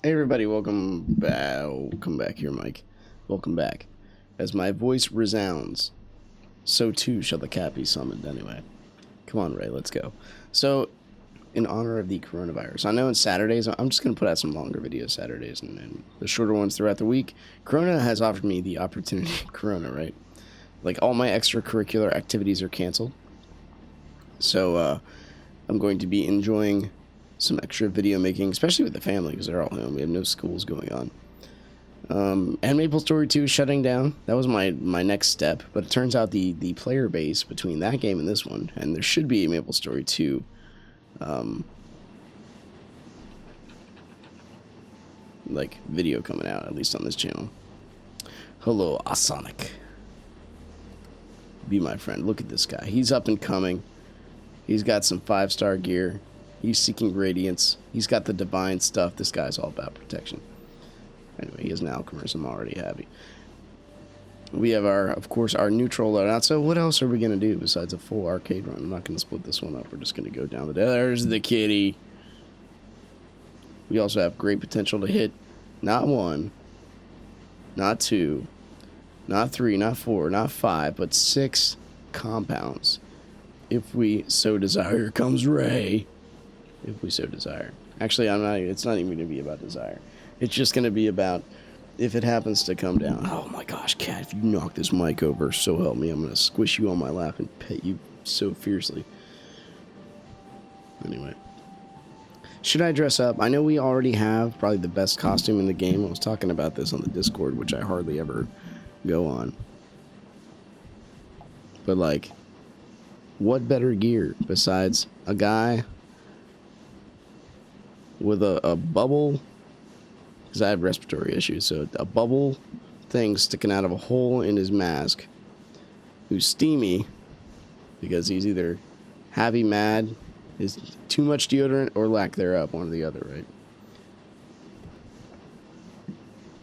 Hey everybody, welcome back here, Mike. Welcome back. As my voice resounds, so too shall the cat be summoned anyway. Come on, Ray, let's go. So, in honor of the coronavirus, I know on Saturdays, I'm just going to put out some longer videos Saturdays and the shorter ones throughout the week. Corona has offered me the opportunity, Corona, right? Like, all my extracurricular activities are canceled. So, I'm going to be enjoying some extra video making, especially with the family, because they're all home. We have no schools going on. And Maple Story 2 shutting down. That was my next step, but it turns out the player base between that game and this one, and there should be a Maple Story 2 like video coming out, at least on this channel. Hello, Asonic. Be my friend. Look at this guy. He's up and coming. He's got some 5-star gear. He's seeking radiance. He's got the divine stuff. This guy's all about protection. Anyway, he is an alchemist. I'm already happy. We have of course, our neutral loadout. So what else are we going to do besides a full arcade run? I'm not going to split this one up. We're just going to go down the... There's the kitty. We also have great potential to hit not 1, not 2, not 3, not 4, not 5, but 6 compounds. If we so desire. Here comes Ray. If we so desire. Actually, it's not even going to be about desire. It's just going to be about if it happens to come down. Oh my gosh, cat, if you knock this mic over, so help me, I'm going to squish you on my lap and pet you so fiercely. Anyway. Should I dress up? I know we already have probably the best costume in the game. I was talking about this on the Discord, which I hardly ever go on. But like, what better gear besides a guy with a bubble, because I have respiratory issues, so a bubble thing sticking out of a hole in his mask, who's steamy because he's either happy, mad, is too much deodorant, or lack thereof, one or the other,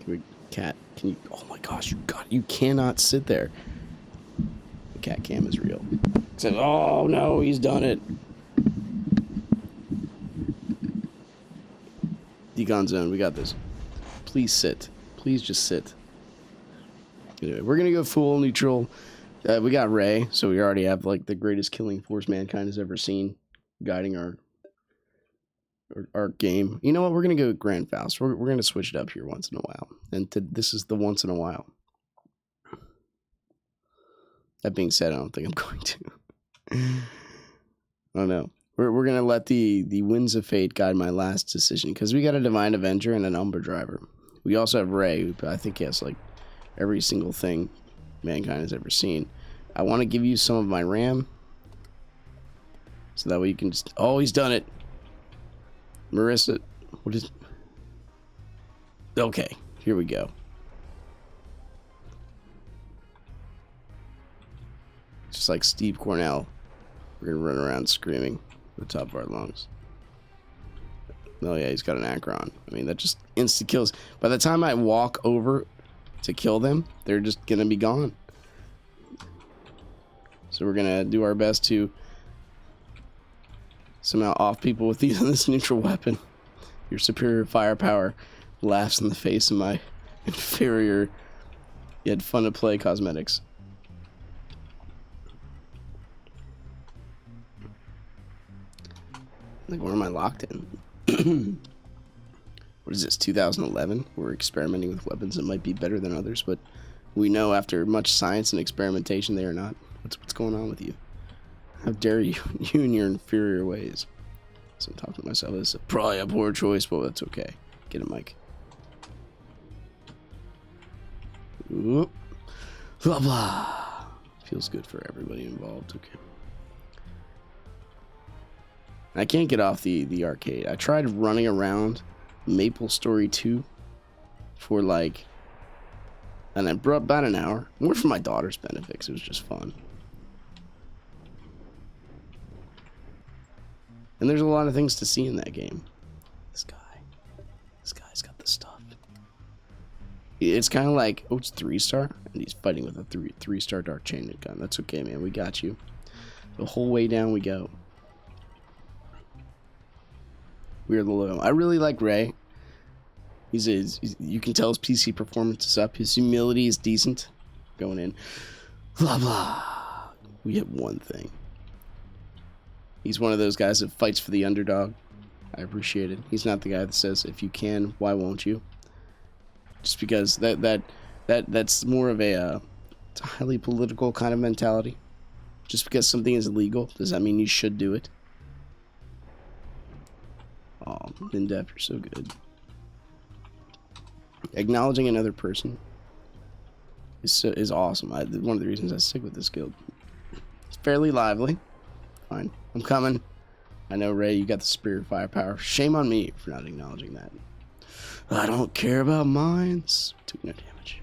right? Cat, can you... Oh my gosh, you cannot sit there. The cat cam is real. Except, oh no, he's done it. Decon zone, we got this. Please sit. Please just sit. Anyway, we're gonna go full neutral. We got Ray, so we already have like the greatest killing force mankind has ever seen, guiding our game. You know what? We're gonna go Grand Faust. We're gonna switch it up here once in a while, and this is the once in a while. That being said, I don't think I'm going to. I don't know. We're gonna let the winds of fate guide my last decision, because we got a Divine Avenger and an Umbra Driver. We also have Ray, who I think he has like every single thing mankind has ever seen. I want to give you some of my RAM, so that way you can just... Oh, he's done it. Marissa, what is... Okay, here we go. Just like Steve Cornell, we're gonna run around screaming at the top of our lungs. Oh yeah, he's got an Akron. I mean, that just insta kills. By the time I walk over to kill them, they're just gonna be gone. So we're gonna do our best to somehow off people with this neutral weapon. Your superior firepower laughs in the face of my inferior yet fun to play cosmetics. Like, where am I locked in? What is this, 2011? We're experimenting with weapons that might be better than others, but we know after much science and experimentation they are not. What's going on with you? How dare you, you and your inferior ways. So I'm talking to myself, it's probably a poor choice, but that's okay. Get a mic. Whoop. Blah blah. Feels good for everybody involved, okay. I can't get off the arcade. I tried running around Maple Story 2 for like about an hour. More for my daughter's benefit, because it was just fun. And there's a lot of things to see in that game. This guy's got the stuff. It's kind of like, oh, it's 3-star, and he's fighting with a 3-star dark chain gun. That's okay, man. We got you. The whole way down we go. We're the low. I really like Ray. You can tell his PC performance is up. His humility is decent. Going in. Blah, blah. We have one thing. He's one of those guys that fights for the underdog. I appreciate it. He's not the guy that says, if you can, why won't you? Just because that's more of a it's a highly political kind of mentality. Just because something is illegal, does that mean you should do it? Oh, Mindef, you're so good. Acknowledging another person is awesome. One of the reasons I stick with this guild. It's fairly lively. Fine. I'm coming. I know, Ray, you got the spirit firepower. Shame on me for not acknowledging that. I don't care about mines. Took no damage.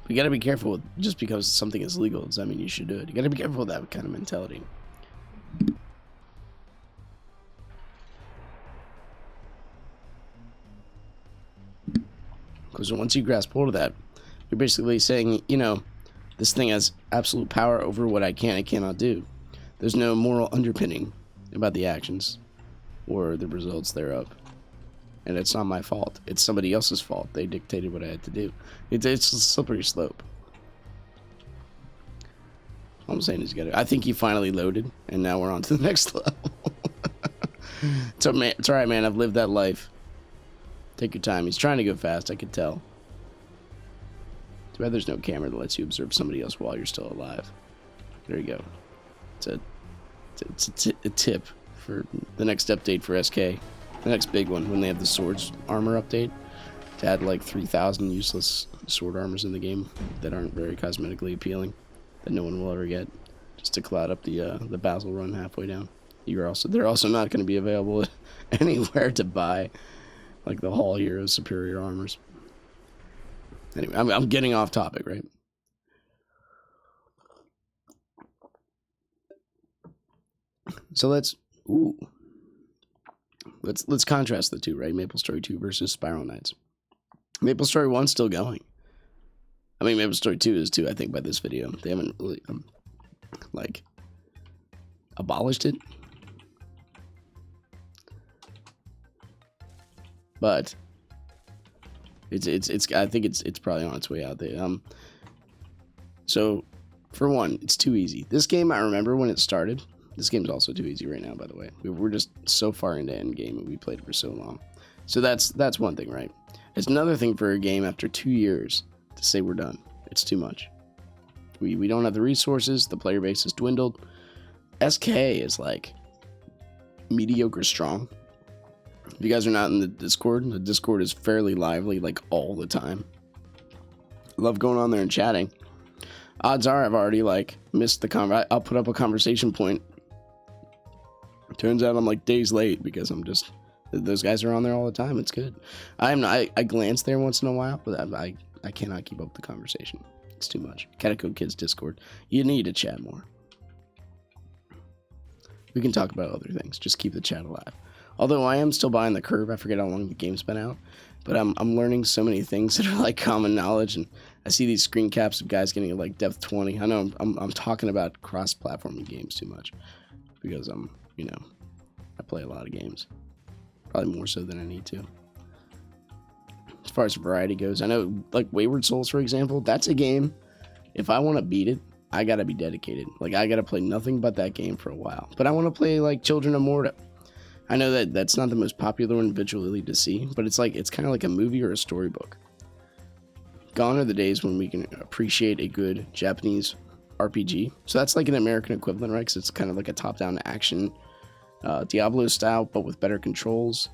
We gotta be careful with, just because something is legal does that mean you should do it. You gotta be careful with that kind of mentality. Because once you grasp hold of that, you're basically saying, you know, this thing has absolute power over what I can and cannot do. There's no moral underpinning about the actions or the results thereof. And it's not my fault. It's somebody else's fault. They dictated what I had to do. It's a slippery slope. All I'm saying is, I think you finally loaded, and now we're on to the next level. It's all right, man. I've lived that life. Take your time. He's trying to go fast, I could tell. Too bad there's no camera that lets you observe somebody else while you're still alive. There you go. It's a tip for the next update for SK. The next big one, when they have the swords armor update, to add like 3,000 useless sword armors in the game that aren't very cosmetically appealing, that no one will ever get, just to cloud up the Basil run halfway down. They're also not going to be available anywhere to buy, like the Hall Heroes superior armors. Anyway, I'm getting off topic, right? So let's contrast the two, right? Maple Story 2 versus Spiral Knights. Maple Story 1's still going. I mean, Maple Story 2 is too, I think, by this video. They haven't really, like, abolished it. But I think it's probably on its way out there. So, for one, it's too easy. This game, I remember when it started. This game's also too easy right now, by the way. We're just so far into endgame, and we played it for so long. So that's one thing, right? It's another thing for a game after 2 years to say we're done. It's too much. We don't have the resources. The player base has dwindled. SK is like mediocre strong. If you guys are not in the Discord is fairly lively, like all the time. Love going on there and chatting. Odds are I've already like missed the I'll put up a conversation point. Turns out I'm like days late because those guys are on there all the time. It's good. I glance there once in a while, but I cannot keep up the conversation. It's too much. Catacode Kids Discord. You need to chat more. We can talk about other things. Just keep the chat alive. Although I am still behind the curve. I forget how long the game's been out. But I'm learning so many things that are like common knowledge, and I see these screen caps of guys getting like depth 20. I know I'm talking about cross-platforming games too much because I play a lot of games, probably more so than I need to. As far as variety goes, I know like Wayward Souls, for example, that's a game. If I want to beat it, I gotta be dedicated. Like I gotta play nothing but that game for a while. But I want to play like Children of Morta. I know that's not the most popular one visually to see, but it's kind of like a movie or a storybook. Gone are the days when we can appreciate a good Japanese RPG. So that's like an American equivalent, right? Because it's kind of like a top-down action Diablo style, but with better controls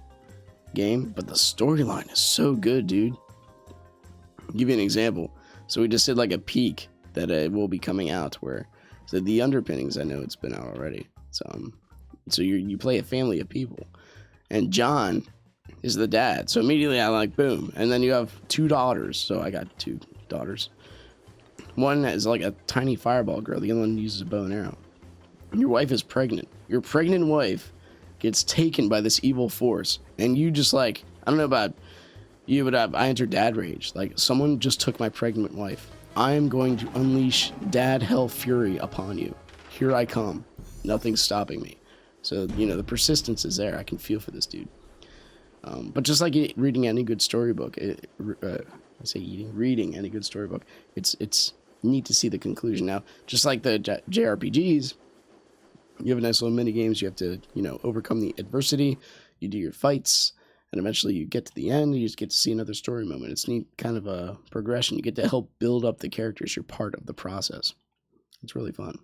game. But the storyline is so good, dude. I'll give you an example. So we just did like a peek that it will be coming out where, so the underpinnings, I know it's been out already. So you play a family of people, and John is the dad. So immediately I like, boom. And then you have 2 daughters. So I got 2 daughters. One is like a tiny fireball girl. The other one uses a bow and arrow. And your wife is pregnant. Your pregnant wife gets taken by this evil force. And you just like, I don't know about you, but I enter dad rage. Like, someone just took my pregnant wife. I am going to unleash dad hell fury upon you. Here I come. Nothing's stopping me. So, you know, the persistence is there. I can feel for this dude. But just like reading any good storybook, reading any good storybook, it's neat to see the conclusion. Now, just like the JRPGs, you have a nice little mini games. You have to, you know, overcome the adversity. You do your fights, and eventually you get to the end. And you just get to see another story moment. It's neat, kind of a progression. You get to help build up the characters. You're part of the process. It's really fun.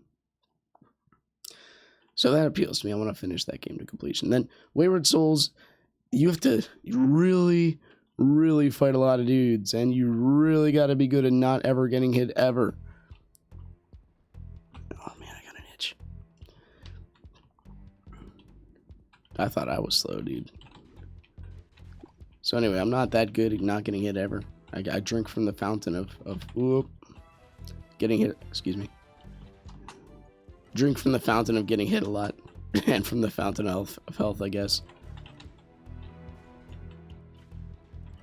So that appeals to me. I want to finish that game to completion. Then Wayward Souls, you have to really, really fight a lot of dudes, and you really got to be good at not ever getting hit ever. Oh man, I got an itch. I thought I was slow, dude. So anyway, I'm not that good at not getting hit ever. I drink from the fountain of getting hit. Excuse me. Drink from the fountain of getting hit a lot, and from the fountain of health, I guess.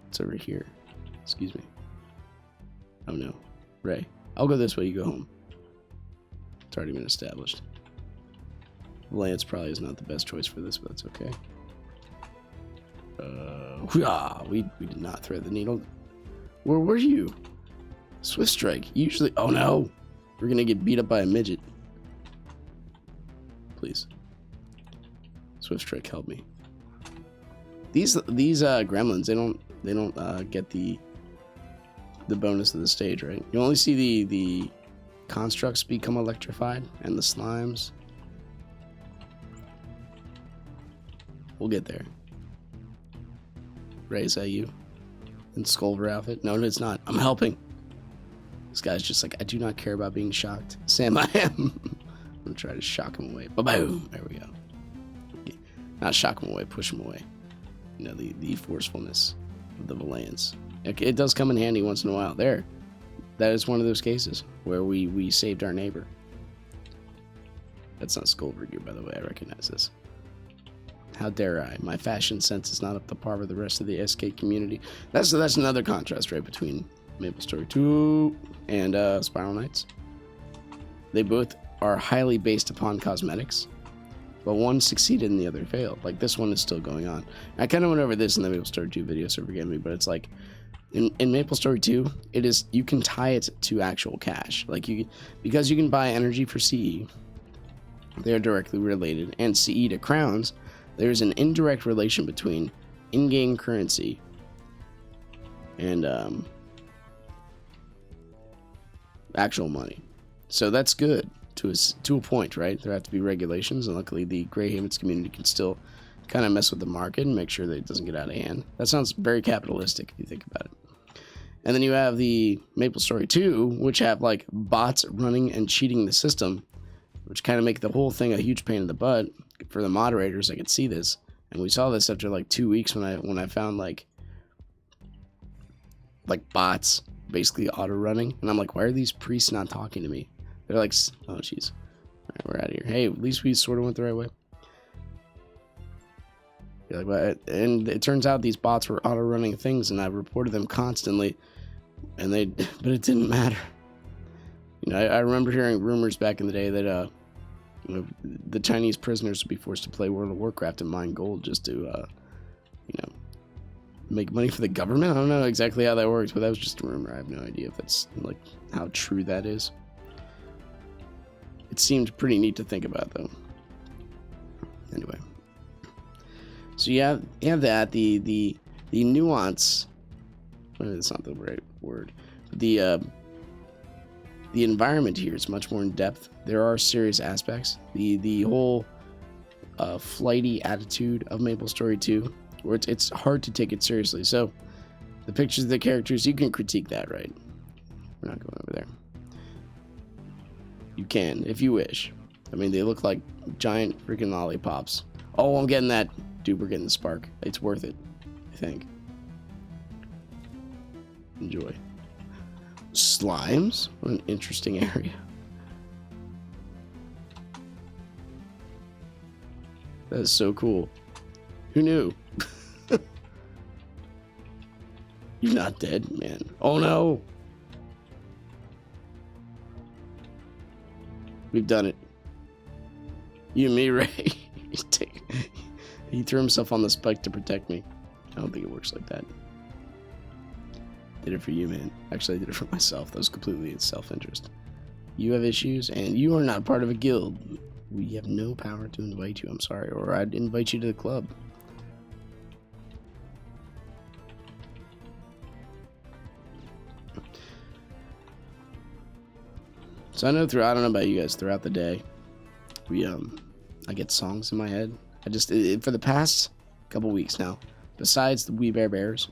It's over here. Excuse me. Oh no. Ray. I'll go this way, you go home. It's already been established. Lance probably is not the best choice for this, but that's okay. We did not thread the needle. Where were you? Swift Strike. Usually. Oh no. We're gonna get beat up by a midget. Please. Swift Strike, help me. These gremlins, they don't get the bonus of the stage, right? You only see the constructs become electrified and the slimes. We'll get there. Ray, is that you? In Skullver outfit? No, it's not. I'm helping. This guy's just like, I do not care about being shocked. Sam, I am. I'm gonna try to shock him away. Ba-boom! There we go. Okay. Not shock him away, push him away. You know, the forcefulness of the Valance. It does come in handy once in a while. There. That is one of those cases where we saved our neighbor. That's not Skullver gear, by the way. I recognize this. How dare I? My fashion sense is not up to par with the rest of the SK community. That's another contrast, right, between MapleStory 2 and Spiral Knights. They both are highly based upon cosmetics, but one succeeded and the other failed. Like, this one is still going on. I kind of went over this in the MapleStory 2 video, so forgive me, but it's like, in MapleStory 2, it is, you can tie it to actual cash. Like, because you can buy energy for CE, they're directly related, and CE to crowns, there's an indirect relation between in-game currency and actual money. So that's good to a point, right? There have to be regulations, and luckily the Grey Havens community can still kind of mess with the market and make sure that it doesn't get out of hand. That sounds very capitalistic if you think about it. And then you have the MapleStory 2, which have like bots running and cheating the system, which kind of make the whole thing a huge pain in the butt for the moderators. I could see this, and we saw this after like 2 weeks when I found like bots basically auto running, and I'm like, why are these priests not talking to me? They're like, oh jeez. All right, we're out of here. Hey, at least we sort of went the right way. You're like, and it turns out these bots were auto running things, and I reported them constantly, and but it didn't matter. You know, I remember hearing rumors back in the day that you know, the Chinese prisoners would be forced to play World of Warcraft and mine gold just to, you know, make money for the government. I don't know exactly how that works, but that was just a rumor. I have no idea if that's like how true that is. It seemed pretty neat to think about, though. Anyway, so you have that the nuance. That's not the right word. The environment here is much more in depth. There are serious aspects. The whole flighty attitude of MapleStory 2, where it's hard to take it seriously. So the pictures of the characters, you can critique that, right? We're not going over there. You can, if you wish. I mean, they look like giant freaking lollipops. Oh, I'm getting that. Dude, we're getting the spark. It's worth it, I think. Enjoy. Slimes? What an interesting area. That is so cool. Who knew? You're not dead, man. Oh no! We've done it. You and me, Ray. He threw himself on the spike to protect me. I don't think it works like that. Did it for you, man. Actually, I did it for myself. That was completely in self-interest. You have issues, and you are not part of a guild. We have no power to invite you. I'm sorry, or I'd invite you to the club. So I know I don't know about you guys, throughout the day, I get songs in my head. For the past couple weeks now, besides the We Bare Bears,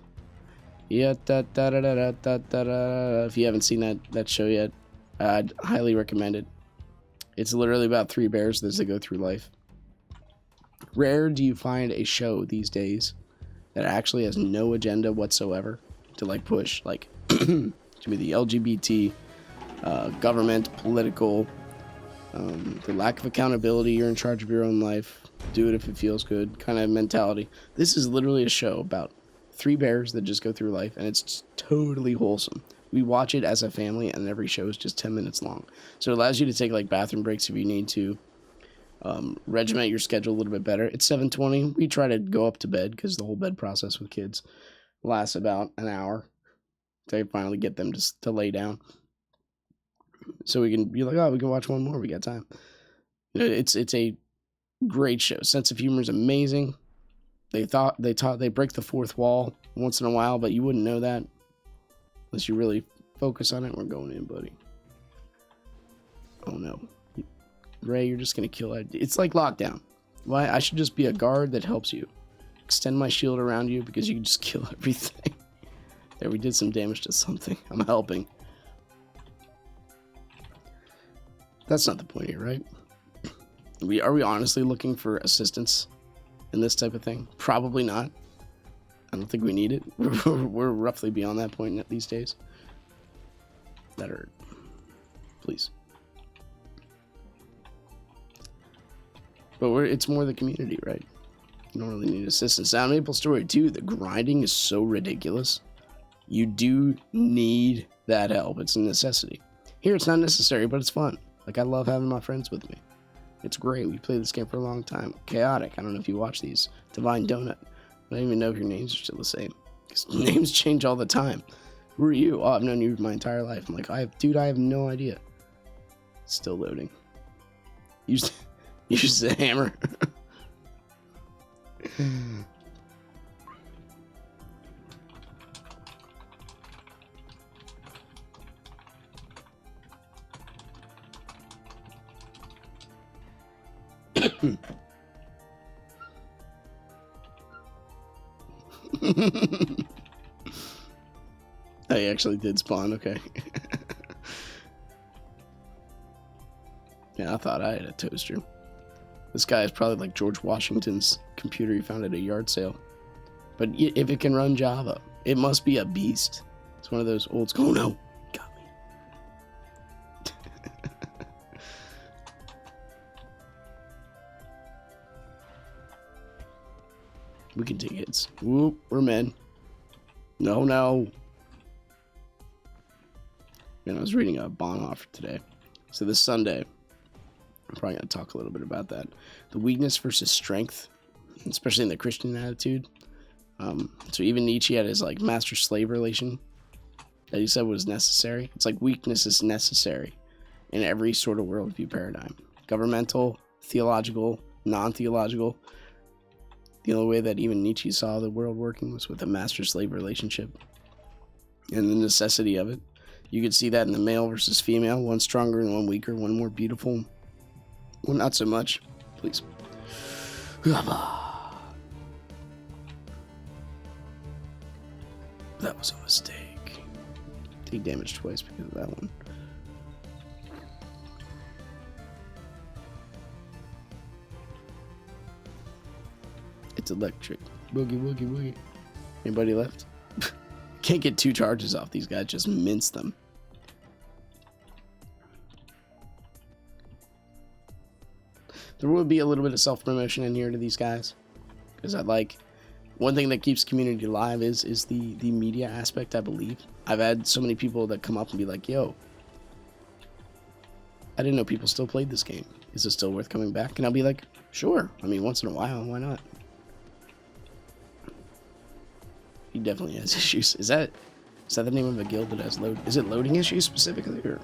yeah, da, da, da, da, da, da, da. If you haven't seen that show yet, I'd highly recommend it. It's literally about 3 bears as they go through life. Rare do you find a show these days that actually has no agenda whatsoever to like push like to be the LGBT, government, political, the lack of accountability. You're in charge of your own life. Do it if it feels good kind of mentality. This is literally a show about 3 bears that just go through life, and it's totally wholesome. We watch it as a family, and every show is just 10 minutes long. So it allows you to take like bathroom breaks if you need to. Regiment your schedule a little bit better. It's 7:20. We try to go up to bed because the whole bed process with kids lasts about an hour. They finally get them to lay down. So we can be like, oh, we can watch one more. We got time. It's a great show. Sense of humor is amazing. They break the fourth wall once in a while, but you wouldn't know that unless you really focus on it. We're going in, buddy. Oh no, Ray, you're just gonna kill it. It's like Lockdown. Why? I should just be a guard that helps you. Extend my shield around you because you can just kill everything. There, we did some damage to something. I'm helping. That's not the point here, right? Are we honestly looking for assistance in this type of thing? Probably not. I don't think we need it. We're roughly beyond that point these days. That hurt. Please. But it's more the community, right? You don't really need assistance. Now, Maple Story 2, the grinding is so ridiculous. You do need that help. It's a necessity. Here, it's not necessary, but it's fun. Like, I love having my friends with me. It's great. We played this game for a long time. Chaotic. I don't know if you watch these. Divine Donut. I don't even know if your names are still the same. Because names change all the time. Who are you? Oh, I've known you my entire life. I'm like, I have no idea. Still loading. Use the hammer. I actually did spawn, okay. Yeah, I thought I had a toaster. This guy is probably like George Washington's computer he found at a yard sale. But if it can run Java, it must be a beast. It's one of those old school. Oh no, got me. We can take hits. Whoop, we're men. No. Man, I was reading a Bonhoeffer today. So this Sunday, I'm probably going to talk a little bit about that. The weakness versus strength, especially in the Christian attitude. So even Nietzsche had his like master-slave relation that he said was necessary. It's like weakness is necessary in every sort of worldview paradigm. Governmental, theological, non-theological. The only way that even Nietzsche saw the world working was with a master-slave relationship and the necessity of it. You could see that in the male versus female, one stronger and one weaker, one more beautiful, one not so much. Please. That was a mistake. Take damage twice because of that one. It's electric. Boogie. Anybody left? Can't get 2 charges off these guys. Just mince them. There will be a little bit of self-promotion in here to these guys. Because I like... One thing that keeps community alive is the media aspect, I believe. I've had so many people that come up and be like, yo, I didn't know people still played this game. is it still worth coming back? And I'll be like, sure. I mean, once in a while, why not? He definitely has issues. Is that the name of a guild that has load? Is it loading issues specifically, or?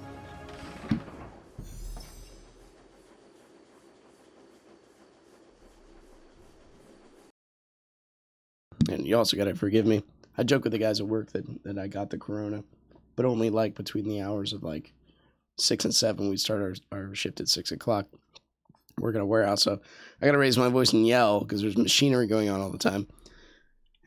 And you also gotta forgive me. I joke with the guys at work that I got the corona, but only like between the hours of like 6 and 7. We start our shift at 6 o'clock. Work in a warehouse, so I gotta raise my voice and yell because there's machinery going on all the time.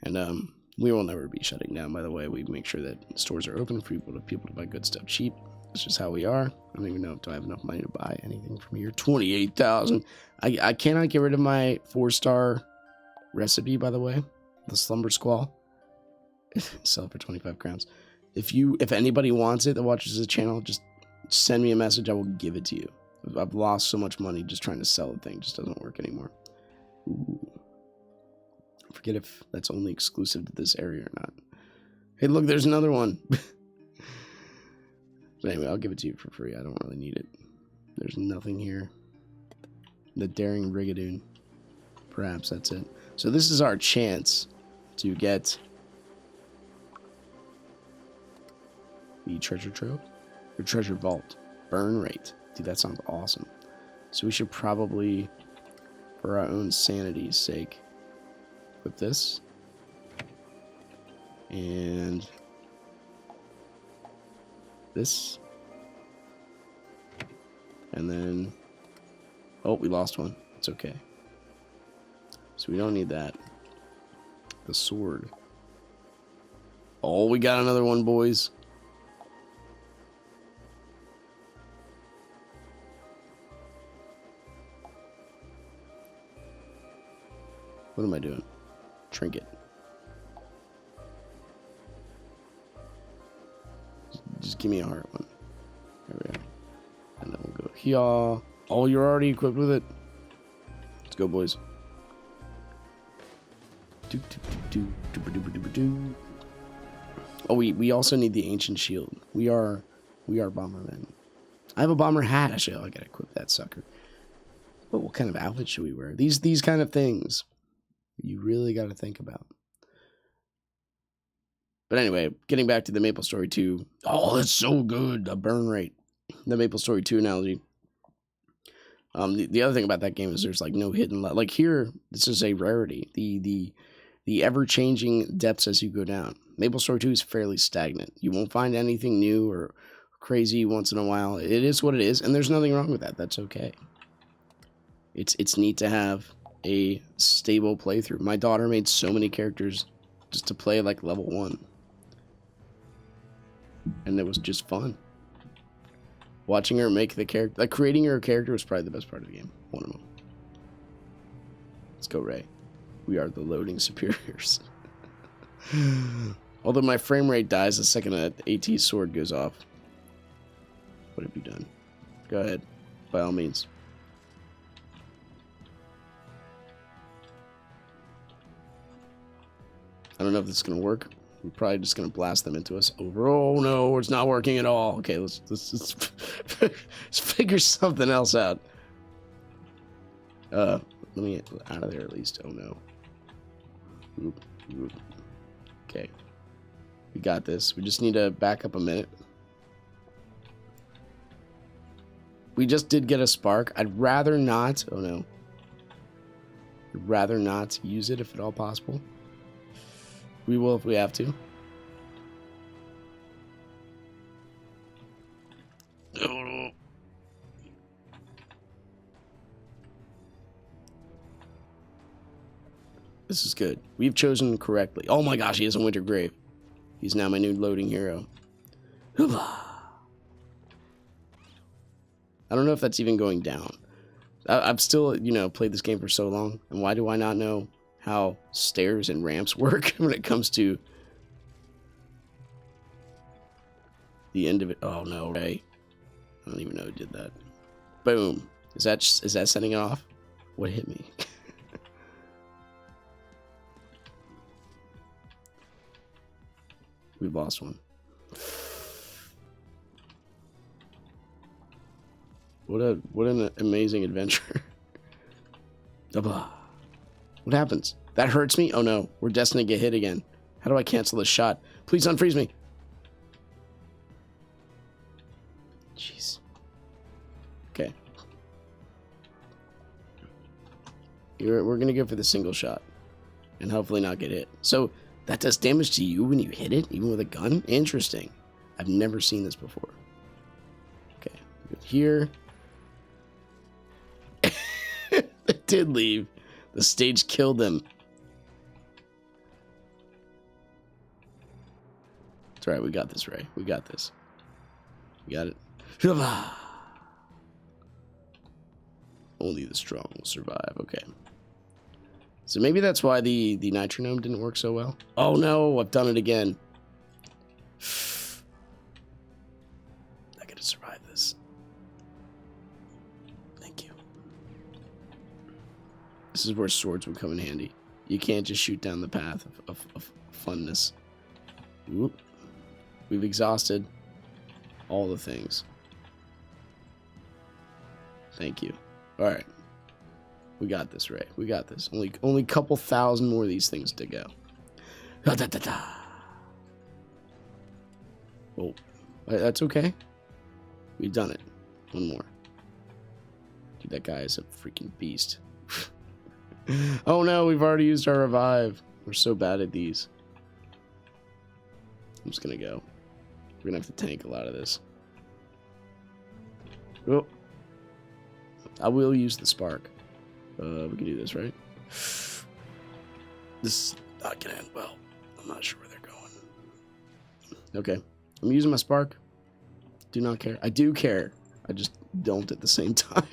And we will never be shutting down, by the way. We make sure that stores are open for people to buy good stuff cheap. That's just how we are. I don't even know if I have enough money to buy anything from here. 28,000. I cannot get rid of my 4-star recipe, by the way. The Slumber Squall. Sell it for 25 crowns. If anybody wants it that watches the channel, just send me a message. I will give it to you. I've lost so much money just trying to sell the thing. It just doesn't work anymore. Ooh. I forget if that's only exclusive to this area or not. Hey, look, there's another one. But anyway, I'll give it to you for free. I don't really need it. There's nothing here. The Daring Rigadoon. Perhaps that's it. So this is our chance to get the treasure trove or treasure vault. Burn rate. Dude, that sounds awesome. So we should probably, for our own sanity's sake, equip this. And this. And then, oh, we lost one. It's okay. So we don't need that. The sword. Oh, we got another one, boys. What am I doing? Trinket. Just give me a heart one. There we are. And then we'll go here. Oh, you're already equipped with it. Let's go, boys. Oh, we also need the ancient shield. We are bombermen. I have a bomber hat. Actually, I gotta equip that sucker. But what kind of outfit should we wear? These kind of things you really got to think about. But anyway, getting back to the MapleStory 2. Oh, that's so good. The burn rate. The MapleStory 2 analogy. The other thing about that game is there's like no hidden like here. This is a rarity. The ever-changing depths as you go down. MapleStory 2 is fairly stagnant. You won't find anything new or crazy once in a while. It is what it is, and there's nothing wrong with that. That's okay. It's neat to have a stable playthrough. My daughter made so many characters just to play like level 1. And it was just fun. Watching her make the character, like creating her character was probably the best part of the game. One of them. Let's go, Ray. We are the loading superiors. Although my frame rate dies the second that AT's sword goes off. What have you done? Go ahead. By all means. I don't know if this is going to work. We're probably just going to blast them into us over. Oh, no, it's not working at all. Okay, let's let's figure something else out. Let me get out of there at least. Oh, no. Oop, oop. Okay. We got this. We just need to back up a minute. We just did get a spark. I'd rather not. Oh, no. I'd rather not use it if at all possible. We will if we have to. Oh. This is good. We've chosen correctly. Oh my gosh, he has a winter grave. He's now my new loading hero. I don't know if that's even going down. I've still, played this game for so long. And why do I not know how stairs and ramps work when it comes to the end of it? Oh no, Ray. I don't even know who did that. Boom. Is that setting it off? What hit me? We lost one. What an amazing adventure. What happens? That hurts me? Oh no, we're destined to get hit again. How do I cancel this shot? Please unfreeze me. Jeez. Okay. We're gonna go for the single shot. And hopefully not get hit. So, that does damage to you when you hit it, even with a gun? Interesting. I've never seen this before. Okay, go here. It did leave. The stage killed them. That's right, we got this, Ray. We got this. We got it. Only the strong will survive. Okay. So maybe that's why the nitronome didn't work so well. Oh no, I've done it again. I gotta survive this. Thank you. This is where swords would come in handy. You can't just shoot down the path of funness. Whoop. We've exhausted all the things. Thank you. Alright. We got this, Ray. We got this. Only a couple thousand more of these things to go. Da, da, da, da. Oh, that's okay. We've done it. One more. Dude, that guy is a freaking beast. Oh no, we've already used our revive. We're so bad at these. I'm just gonna go. We're gonna have to tank a lot of this. Oh. I will use the spark. We can do this, right? This is not gonna end well. I'm not sure where they're going. Okay. I'm using my spark. Do not care. I do care. I just don't at the same time.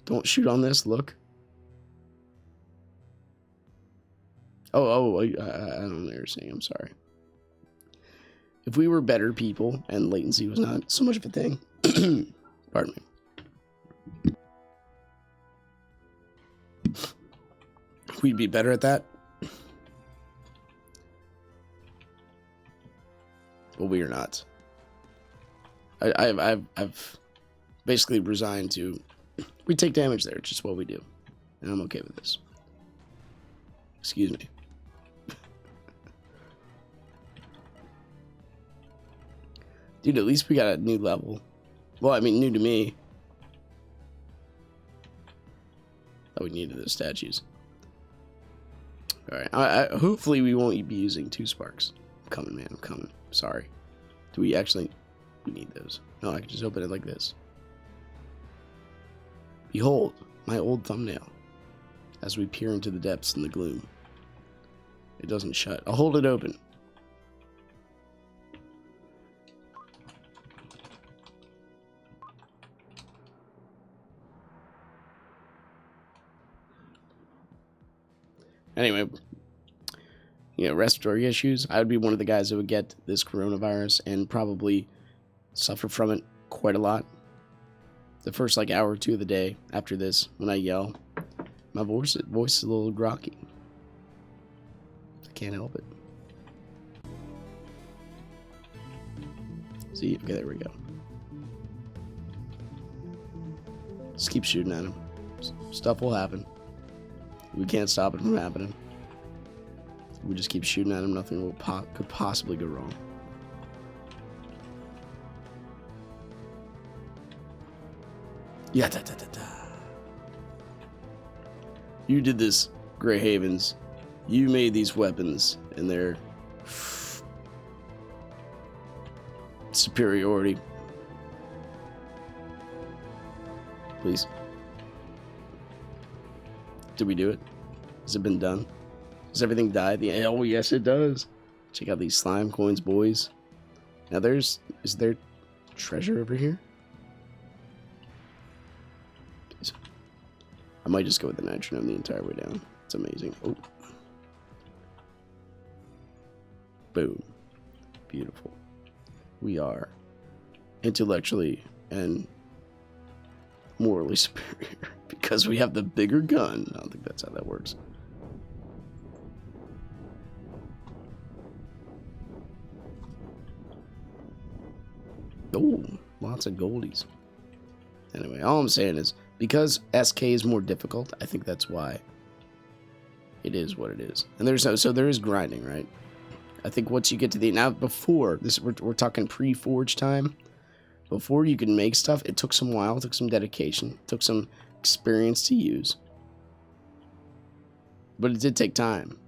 Don't shoot on this. Look. I don't know what you're saying. I'm sorry. If we were better people and latency was not so much of a thing, pardon me, we'd be better at that. But we are not. I've basically resigned to. We take damage there. It's just what we do, and I'm okay with this. Excuse me. Dude, at least we got a new level. Well, I mean, new to me. Oh, we needed those statues. Alright, hopefully we won't be using 2 sparks. I'm coming, man, I'm coming. Sorry. Do we actually... We need those. No, I can just open it like this. Behold, my old thumbnail. As we peer into the depths in the gloom. It doesn't shut. I'll hold it open. Anyway, you know, respiratory issues. I would be one of the guys that would get this coronavirus and probably suffer from it quite a lot. The first like hour or two of the day after this, when I yell, my voice is a little groggy. I can't help it. See, okay, there we go. Just keep shooting at him. Stuff will happen. We can't stop it from happening. We just keep shooting at him. Nothing could possibly go wrong. Yeah, da, da, da, da. You did this, Grey Havens. You made these weapons and their superiority. Please. Did we do it? Has it been done? Does everything die at the end? Oh, yes, it does. Check out these slime coins, boys. Now is there treasure over here? I might just go with the nitronome the entire way down. It's amazing. Oh. Boom. Beautiful. We are intellectually and morally superior because we have the bigger gun. I don't think that's how that works. Oh, lots of goldies. Anyway, all I'm saying is, because SK is more difficult, I think that's why it is what it is. And there is grinding, right? I think once you get to now before this, we're talking pre-forge time. Before you can make stuff, it took some while, it took some dedication, it took some experience to use. But it did take time.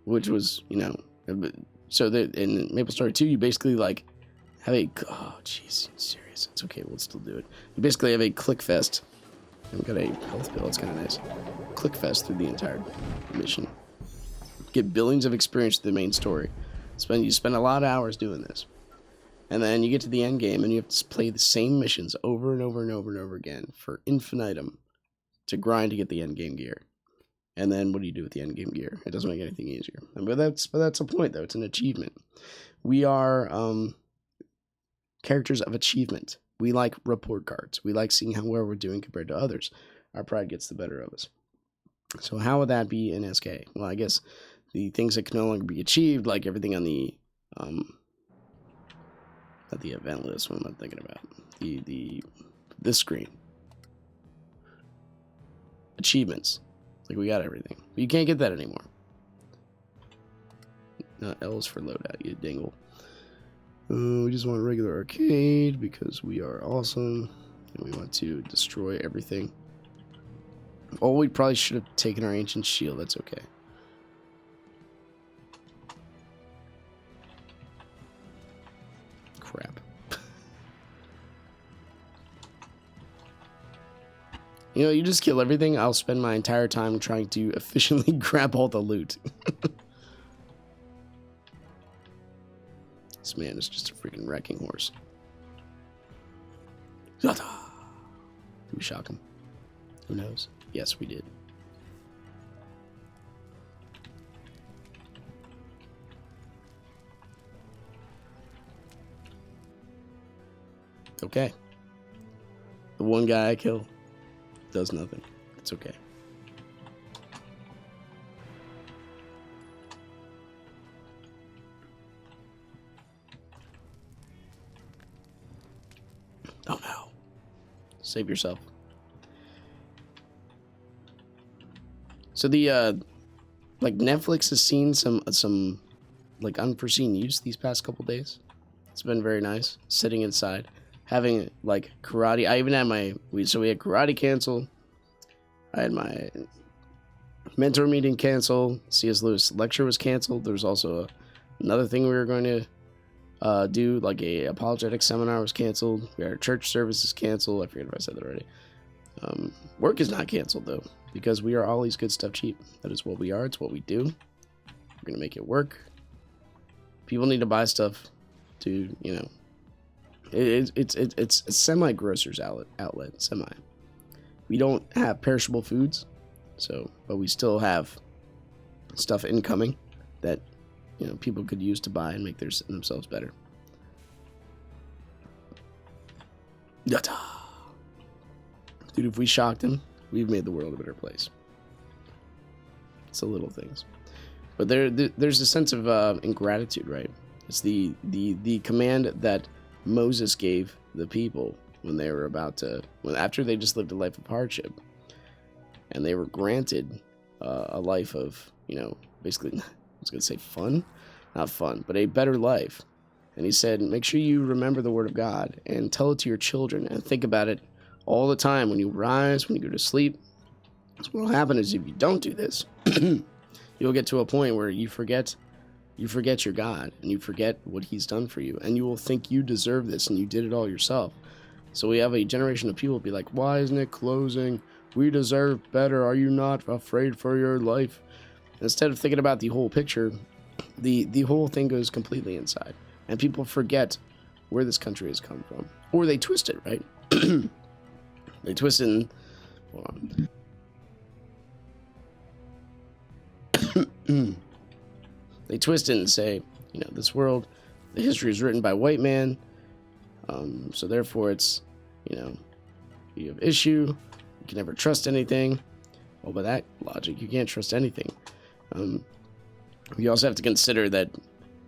Which was, so that in MapleStory 2, you basically like have a, oh jeez, serious, it's okay, we'll still do it. You basically have a click fest. I've got a health bill, it's kind of nice. Click fest through the entire mission. Get billions of experience to the main story. You spend a lot of hours doing this. And then you get to the end game and you have to play the same missions over and over and over and over again for infinitum to grind to get the end game gear. And then what do you do with the end game gear? It doesn't make anything easier. But that's the point, though. It's an achievement. We are characters of achievement. We like report cards. We like seeing where we're doing compared to others. Our pride gets the better of us. So how would that be in SK? Well, I guess the things that can no longer be achieved, like everything on the not the event list. What am I thinking about? This screen. Achievements. Like we got everything. But you can't get that anymore. Not L's for loadout, you dingle. We just want a regular arcade because we are awesome. And we want to destroy everything. Oh, we probably should have taken our ancient shield. That's okay. Crap. You just kill everything. I'll spend my entire time trying to efficiently grab all the loot. This man is just a freaking wrecking horse. Did we shock him? Who knows? Yes, we did. Okay. The one guy I kill does nothing. It's okay. Oh no. Save yourself. So the like Netflix has seen some like unforeseen use these past couple days. It's been very nice sitting inside, having like karate. I even had we had karate canceled. I had my mentor meeting canceled. C.S. Lewis lecture was canceled. There was also another thing we were going to do, like a apologetic seminar was canceled. We had our church services canceled. I forget if I said that already. Work is not canceled though, because we are always good stuff cheap. That is what we are. It's what we do. We're gonna make it work. People need to buy stuff to, it's a semi grocer's outlet. Semi. We don't have perishable foods, but we still have stuff incoming that people could use to buy and make themselves better. Yata. Dude, if we shocked him, we've made the world a better place. It's the little things, but there's a sense of ingratitude, right? It's the command that Moses gave the people when they were after they just lived a life of hardship, and they were granted a life of basically, I was gonna say fun, not fun, but a better life. And he said, make sure you remember the word of God and tell it to your children and think about it all the time when you rise, when you go to sleep. So what will happen is if you don't do this, you'll get to a point where you forget your God and you forget what he's done for you, and you will think you deserve this and you did it all yourself. So we have a generation of people be like, why isn't it closing? We deserve better. Are you not afraid for your life? Instead of thinking about the whole picture, the whole thing goes completely inside, and people forget where this country has come from, or they twist it, right? They twist it and, hold on. They twist it and say, this world, the history is written by white man, so therefore it's, you have issue, you can never trust anything. Well, by that logic, you can't trust anything. You also have to consider that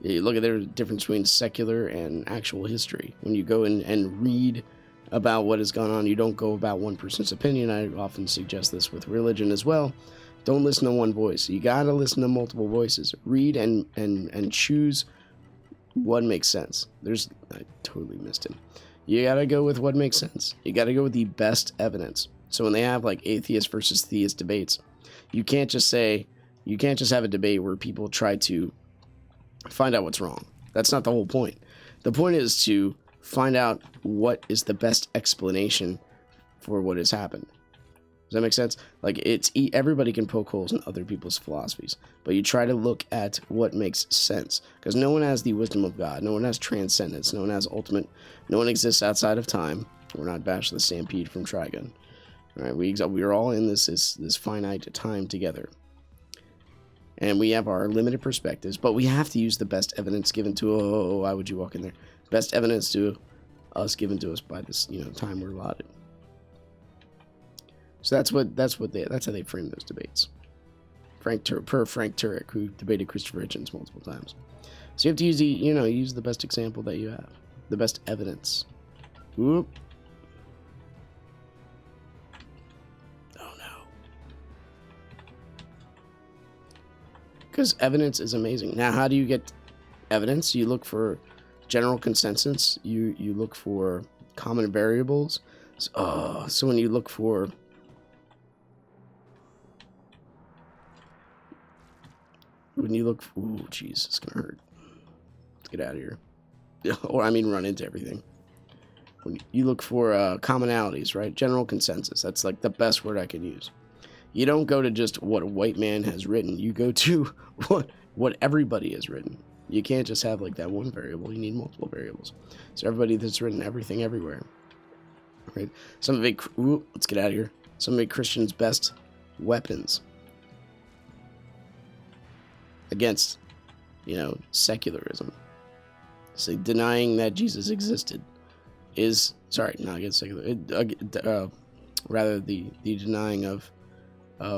You look at the difference between secular and actual history. When you go in and read about what has gone on, you don't go about one person's opinion. I often suggest this with religion as well. Don't listen to one voice. You gotta listen to multiple voices. Read and choose what makes sense. I totally missed him. You gotta go with what makes sense. You gotta go with the best evidence. So when they have like atheist versus theist debates, you can't just have a debate where people try to find out what's wrong. That's not the whole point. The point is to find out what is the best explanation for what has happened. Does that make sense? Like, everybody can poke holes in other people's philosophies, but you try to look at what makes sense, because no one has the wisdom of God. No one has transcendence. No one has ultimate. No one exists outside of time. We're not Bash the Stampede from Trigun. All right, we are all in this finite time together. And we have our limited perspectives, but we have to use the best evidence given to, why would you walk in there? Best evidence to us given to us by this, time we're allotted. So that's how they frame those debates. Frank Turek, who debated Christopher Hitchens multiple times. So you have to use the best example that you have, the best evidence. Whoop. Because evidence is amazing. Now, how do you get evidence? You look for general consensus. You look for common variables. So when you look for... Ooh, jeez, it's going to hurt. Let's get out of here. Or, run into everything. When you look for commonalities, right? General consensus. That's like the best word I can use. You don't go to just what a white man has written. You go to what everybody has written. You can't just have like that one variable. You need multiple variables. So everybody that's written everything everywhere. Right? Let's get out of here. Some of a Christian's best weapons against, secularism. So denying that Jesus existed is, not against secular. Rather the denying of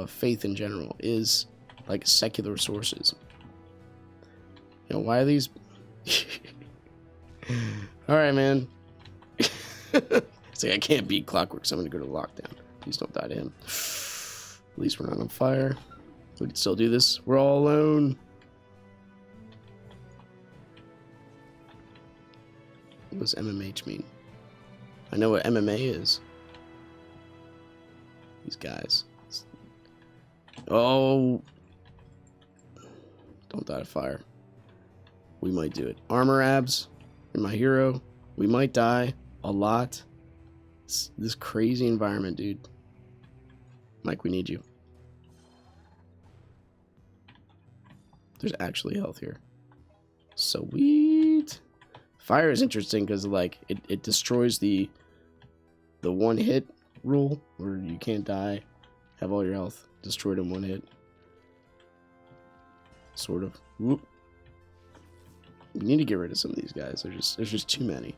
faith in general is like secular sources. Why are these? All right, man. It's like I can't beat Clockworks. I'm gonna go to lockdown. Please don't die to him. At least we're not on fire. We can still do this. We're all alone. What does MMH mean? I know what MMA is. These guys. Oh. Don't die to fire. We might do it. Armor abs. You're my hero. We might die a lot. This crazy environment, dude. Mike, we need you. There's actually health here. Sweet. Fire is interesting because like it destroys the one hit rule where you can't die, have all your health destroyed in one hit. Sort of. Whoop. We need to get rid of some of these guys. There's just too many.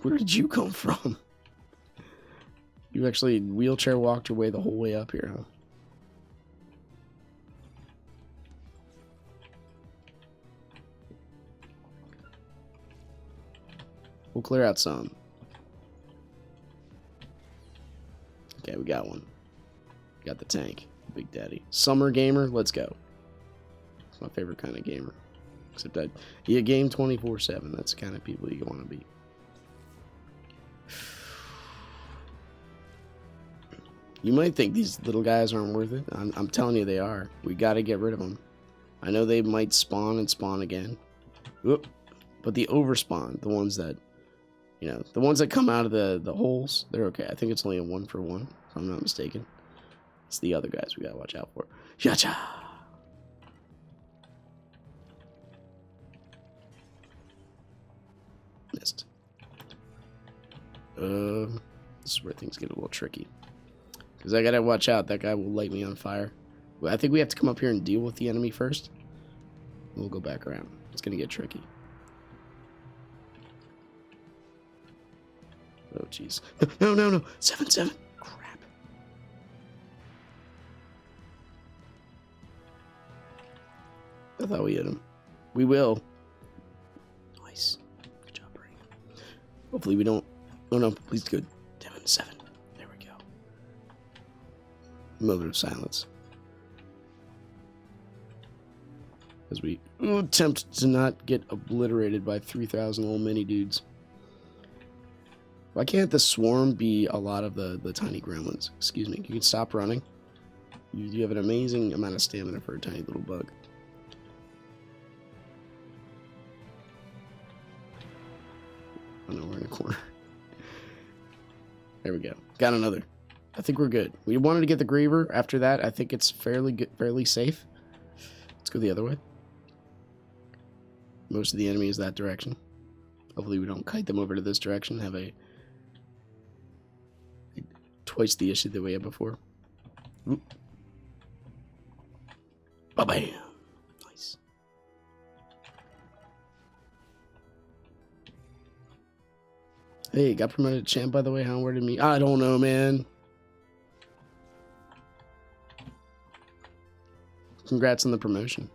Where did you come from? You actually wheelchair walked your way the whole way up here, huh? We'll clear out some. Okay, we got one. Got the tank. Big Daddy. Summer gamer, let's go. It's my favorite kind of gamer. Except that you game 24/7. That's the kind of people you want to be. You might think these little guys aren't worth it. I'm telling you they are. We got to get rid of them. I know they might spawn and spawn again. Whoop. But the overspawn, the ones that, the ones that come out of the holes, they're okay. I think it's only a 1-for-1, if I'm not mistaken. It's the other guys we got to watch out for. Yacha! Missed. This is where things get a little tricky. Because I gotta watch out. That guy will light me on fire. Well, I think we have to come up here and deal with the enemy first. We'll go back around. It's gonna get tricky. Oh, jeez. No. 7-7. Crap. I thought we hit him. We will. Nice. Good job, Brady. Hopefully we don't... Oh, no. Please, good. 10-7. There we go. Moment of silence. As we attempt to not get obliterated by 3,000 little mini dudes. Why can't the swarm be a lot of the tiny gremlins? Excuse me. You can stop running. You have an amazing amount of stamina for a tiny little bug. Oh no, we're in a corner. There we go. Got another. I think we're good. We wanted to get the Griever. After that, I think it's fairly good, fairly safe. Let's go the other way. Most of the enemy is that direction. Hopefully we don't kite them over to this direction. Have a twice the issue that we had before. Oop. Ba-bam. Nice. Hey, got promoted to champ, by the way. How worded me? I don't know, man. Congrats on the promotion.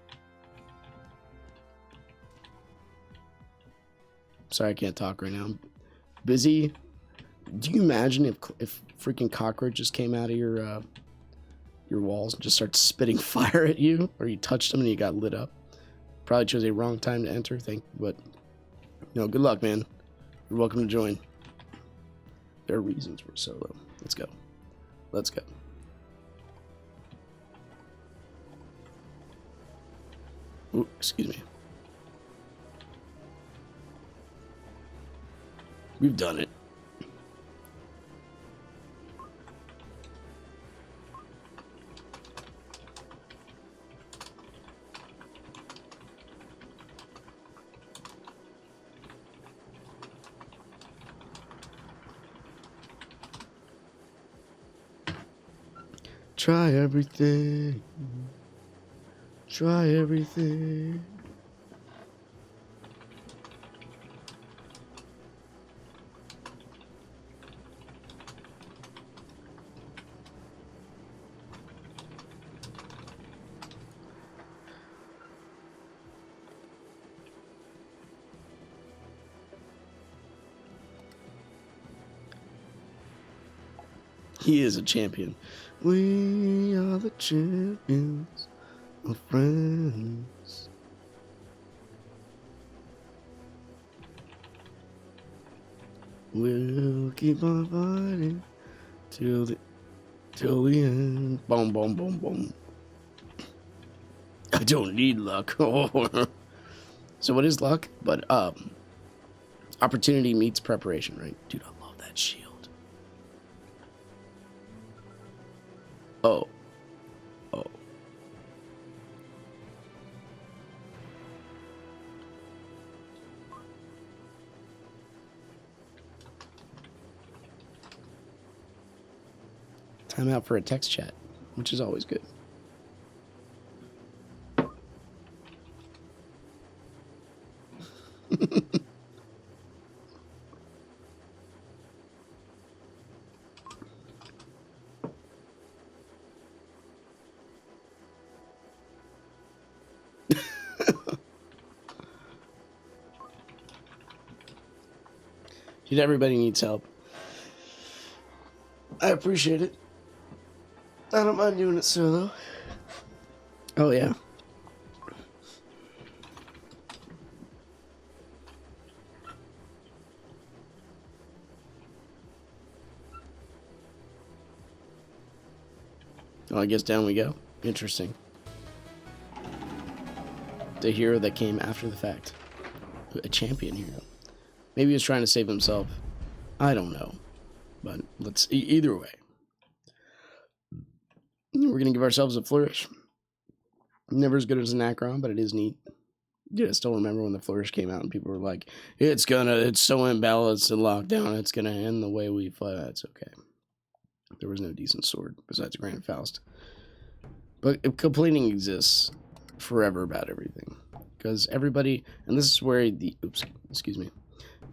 Sorry, I can't talk right now. I'm busy. Do you imagine if freaking cockroaches came out of your walls and just started spitting fire at you, or you touched them and you got lit up? Probably chose a wrong time to enter. But no, good luck, man. You're welcome to join. There are reasons we're solo. Let's go. Let's go. Ooh, excuse me. We've done it. Try everything. Try everything. He is a champion. We are the champions of friends. We'll keep on fighting till the end. Boom, boom, boom, boom. I don't need luck. So what is luck? But opportunity meets preparation, right? Dude, I love that shield. Oh. Oh. Time out for a text chat, which is always good. Dude, everybody needs help. I appreciate it. I don't mind doing it solo. Oh, yeah. Well, I guess down we go. Interesting. The hero that came after the fact. A champion hero. Maybe he was trying to save himself. I don't know. But let's... Either way. We're going to give ourselves a flourish. Never as good as an Acron, but it is neat. Yeah, I still remember when the flourish came out and people were like, it's so imbalanced and locked down, it's going to end the way we fly. That's okay. There was no decent sword besides Grand Faust. But complaining exists forever about everything. Because everybody... And this is where the... Oops, excuse me.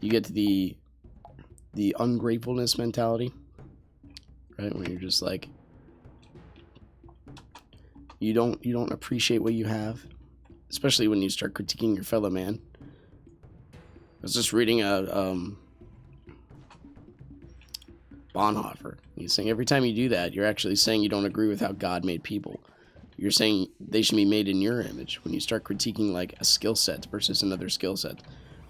You get to the ungratefulness mentality. Right? When you're just like... You don't appreciate what you have. especially when you start critiquing your fellow man. I was just reading a Bonhoeffer. He's saying every time you do that, you're actually saying you don't agree with how God made people. You're saying they should be made in your image when you start critiquing like a skill set versus another skill set.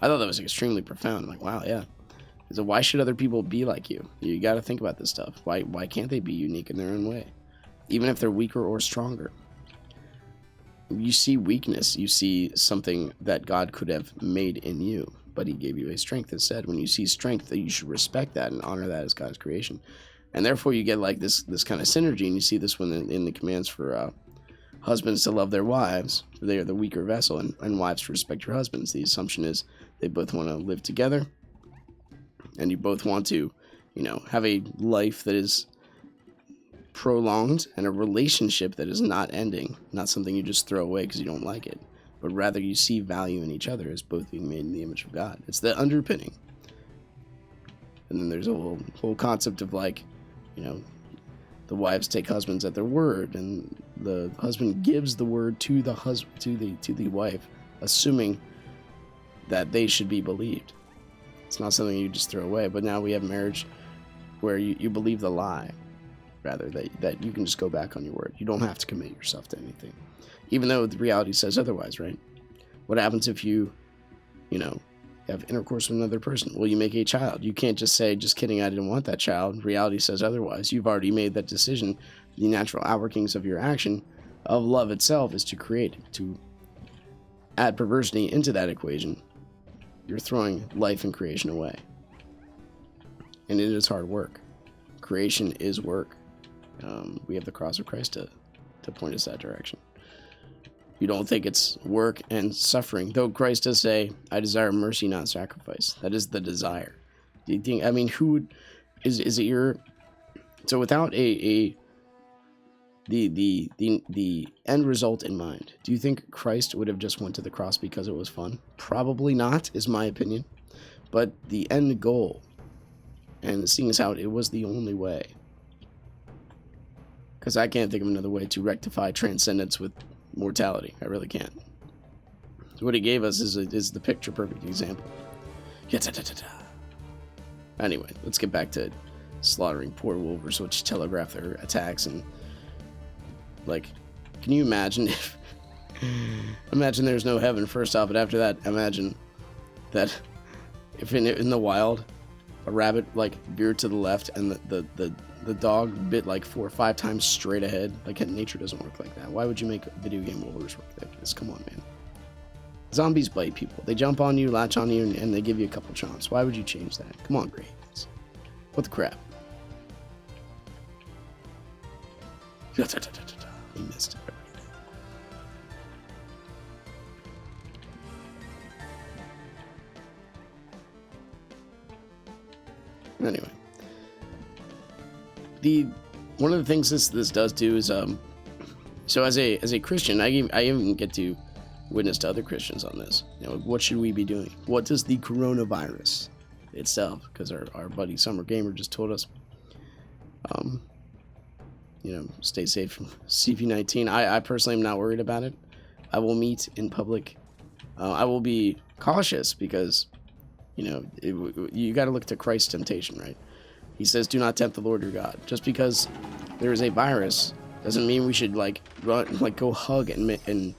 I thought that was extremely profound. I'm like, wow, yeah. So why should other people be like you? You got to think about this stuff. Why can't they be unique in their own way, even if they're weaker or stronger? You see weakness, you see something that God could have made in you, but he gave you a strength instead. When you see strength, that you should respect that and honor that as God's creation. And therefore you get like this kind of synergy, and you see this when in the commands for husbands to love their wives. They are the weaker vessel, and wives to respect your husbands. The assumption is they both want to live together, and you both want to, have a life that is prolonged and a relationship that is not ending, not something you just throw away because you don't like it, but rather you see value in each other as both being made in the image of God. It's the underpinning. And then there's a whole concept of like, the wives take husbands at their word, and the husband gives the word to the wife, assuming that they should be believed. It's not something you just throw away. But now we have marriage where you believe the lie, rather that you can just go back on your word. You don't have to commit yourself to anything, even though the reality says otherwise, right? What happens if you have intercourse with another person? Well, you make a child. You can't just say, just kidding, I didn't want that child. Reality says otherwise. You've already made that decision. The natural outworkings of your action of love itself is to create, to add perversity into that equation. You're throwing life and creation away. And it is hard work. Creation is work. We have the cross of Christ to point us that direction. You don't think it's work and suffering, though Christ does say, I desire mercy, not sacrifice. That is the desire. Do you think, who would, is it your, so without the end result in mind, do you think Christ would have just went to the cross because it was fun? Probably not, is my opinion. But the end goal, and seeing as how it was the only way, because I can't think of another way to rectify transcendence with mortality. I really can't. So what he gave us is the picture perfect example. Anyway, let's get back to slaughtering poor wolvers, which telegraph their attacks. And like, can you imagine if imagine there's no heaven first off, but after that, imagine that if in the wild a rabbit like veered to the left and the dog bit like 4 or 5 times straight ahead. Like, nature doesn't work like that. Why would you make video game wolvers work like this? Come on, man. Zombies bite people. They jump on you, latch on you, and they give you a couple chomps. Why would you change that? Come on, Graves. What the crap? He missed it. Anyway. One of the things this does do is so as a Christian, I even get to witness to other Christians on this. What should we be doing? What does the coronavirus itself, because our buddy Summer Gamer just told us, stay safe from CP-19. I personally am not worried about it. I will meet in public. I will be cautious because you got to look to Christ's temptation, right? He says, do not tempt the Lord your God. Just because there is a virus doesn't mean we should go hug and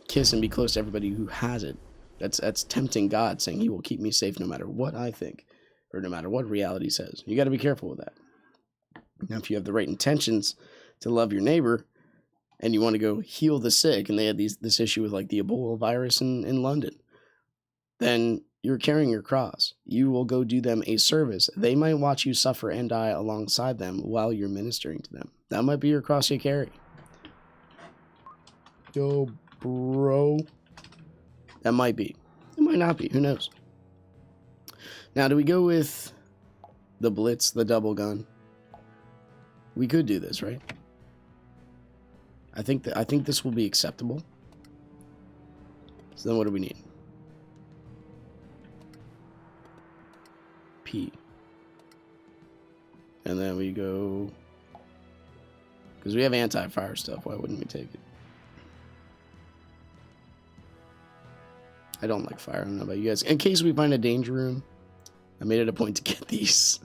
kiss and be close to everybody who has it. That's tempting God, saying he will keep me safe no matter what I think or no matter what reality says. You got to be careful with that. Now, if you have the right intentions to love your neighbor and you want to go heal the sick, and they had this issue with like the Ebola virus in London, then you're carrying your cross. You will go do them a service. They might watch you suffer and die alongside them while you're ministering to them. That might be your cross you carry. Yo, bro. That might be. It might not be. Who knows? Now, do we go with the Blitz, the double gun? We could do this, right? I think this will be acceptable. So then what do we need? P. And then we go, because we have anti-fire stuff, why wouldn't we take it? I don't like fire. I don't know about you guys. In case we find a danger room, I made it a point to get these.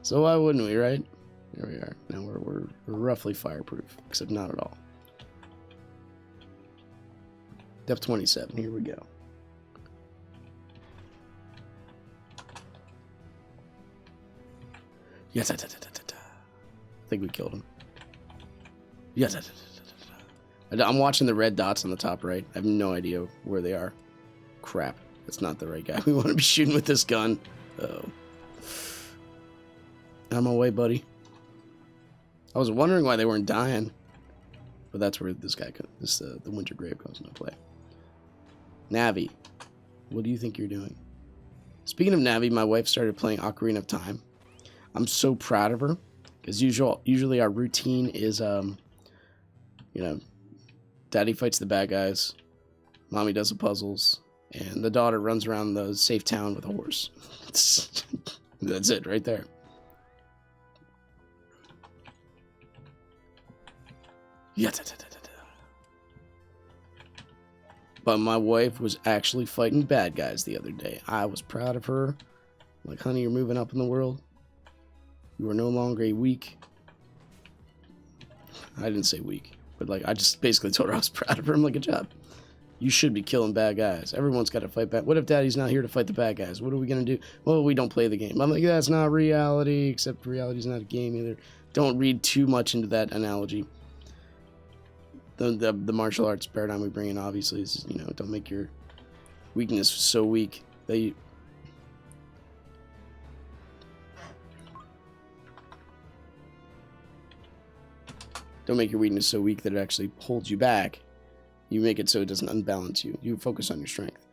So why wouldn't we, right? Here we are. Now we're roughly fireproof, except not at all. Depth 27. Here we go. Yes, I think we killed him. Yes, I'm watching the red dots on the top right. I have no idea where they are. Crap, that's not the right guy. We want to be shooting with this gun. Uh-oh. On my way, buddy. I was wondering why they weren't dying, but that's where this guy comes. The Winter Grave comes into play. Navi, what do you think you're doing? Speaking of Navi, my wife started playing Ocarina of Time. I'm so proud of her, because usually our routine is, you know, daddy fights the bad guys, mommy does the puzzles, and the daughter runs around the safe town with a horse. That's it right there. But my wife was actually fighting bad guys the other day. I was proud of her. Like, honey, you're moving up in the world. You are no longer a weak. I didn't say weak, but like I just basically told her I was proud of her. I'm like, good job. You should be killing bad guys. Everyone's got to fight back. What if daddy's not here to fight the bad guys? What are we going to do? Well, we don't play the game. I'm like, that's not reality, except reality's not a game either. Don't read too much into that analogy. The martial arts paradigm we bring in obviously is, you know, don't make your weakness so weak that you... Don't make your weakness so weak that it actually holds you back. You make it so it doesn't unbalance you. You focus on your strength.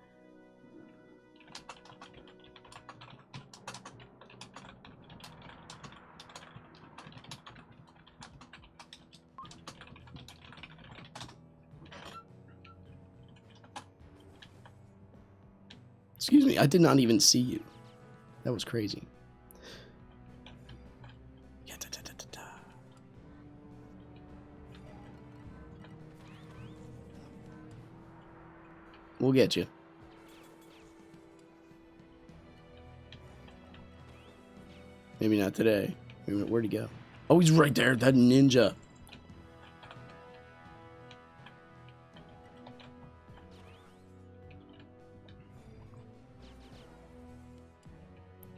Excuse me, I did not even see you. That was crazy. We'll get you. Maybe not today. Where'd he go? Oh, he's right there. That ninja.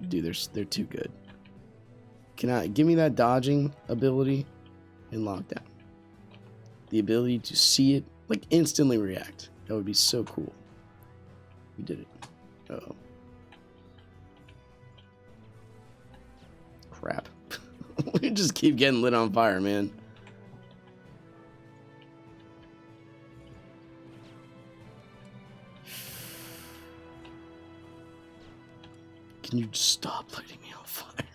Dude, they're too good. Give me that dodging ability in lockdown? The ability to see it, like instantly react. That would be so cool. We did it. Uh-oh. Crap. We just keep getting lit on fire, man. Can you just stop lighting me on fire?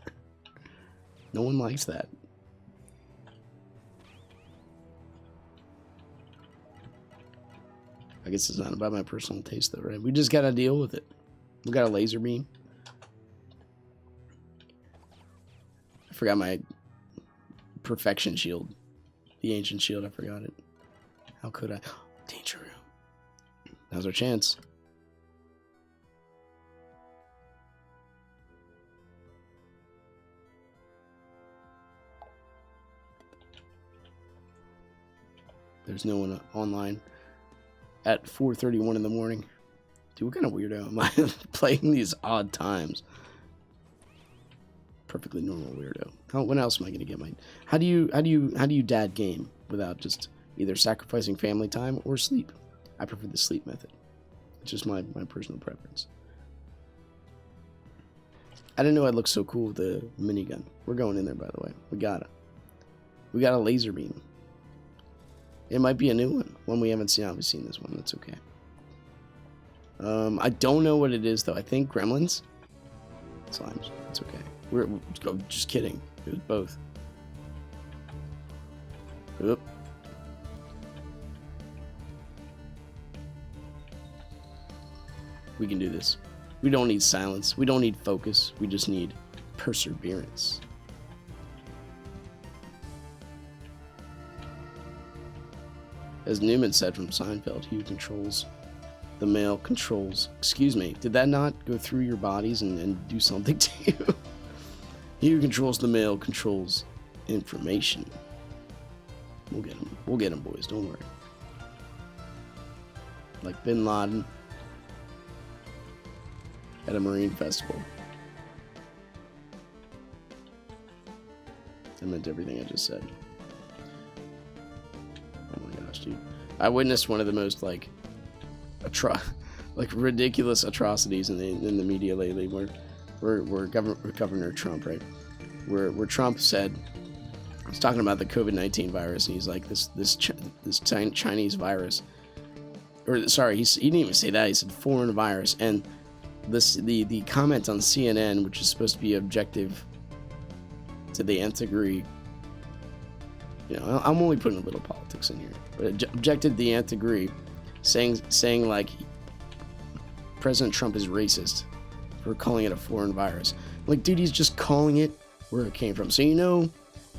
No one likes that. I guess it's not about my personal taste, though, right? We just gotta deal with it. We got a laser beam. I forgot my perfection shield. The ancient shield, I forgot it. How could I? Danger room. Now's our chance. There's no one online at 4:31 in the morning. Dude, what kind of weirdo am I playing these odd times? Perfectly normal weirdo. When else am I gonna get my? How do you dad game without just either sacrificing family time or sleep? I prefer the sleep method. It's just my personal preference. I didn't know I'd look so cool with the minigun. We're going in there, by the way. We got a laser beam. It might be a new one we haven't seen. I've seen this one. That's okay. I don't know what it is though. I think gremlins, slimes. It's okay. We're just kidding. It was both. Oop. We can do this. We don't need silence. We don't need focus. We just need perseverance. As Newman said from Seinfeld, he who controls the mail controls. Excuse me, did that not go through your bodies and do something to you? He who controls the mail controls information. We'll get him. We'll get him, boys. Don't worry. Like Bin Laden at a Marine festival. I meant everything I just said. Oh my gosh, dude. I witnessed one of the most like ridiculous atrocities in the media lately, where Governor Trump, right? Where Trump said, he's talking about the COVID-19 virus, and he's like, this Chinese virus, or sorry, he didn't even say that. He said foreign virus, and the comment on CNN, which is supposed to be objective to the nth degree. You know, I'm only putting a little politics in here, but objected to the nth degree, saying like President Trump is racist for calling it a foreign virus. Like, dude, he's just calling it where it came from. So you know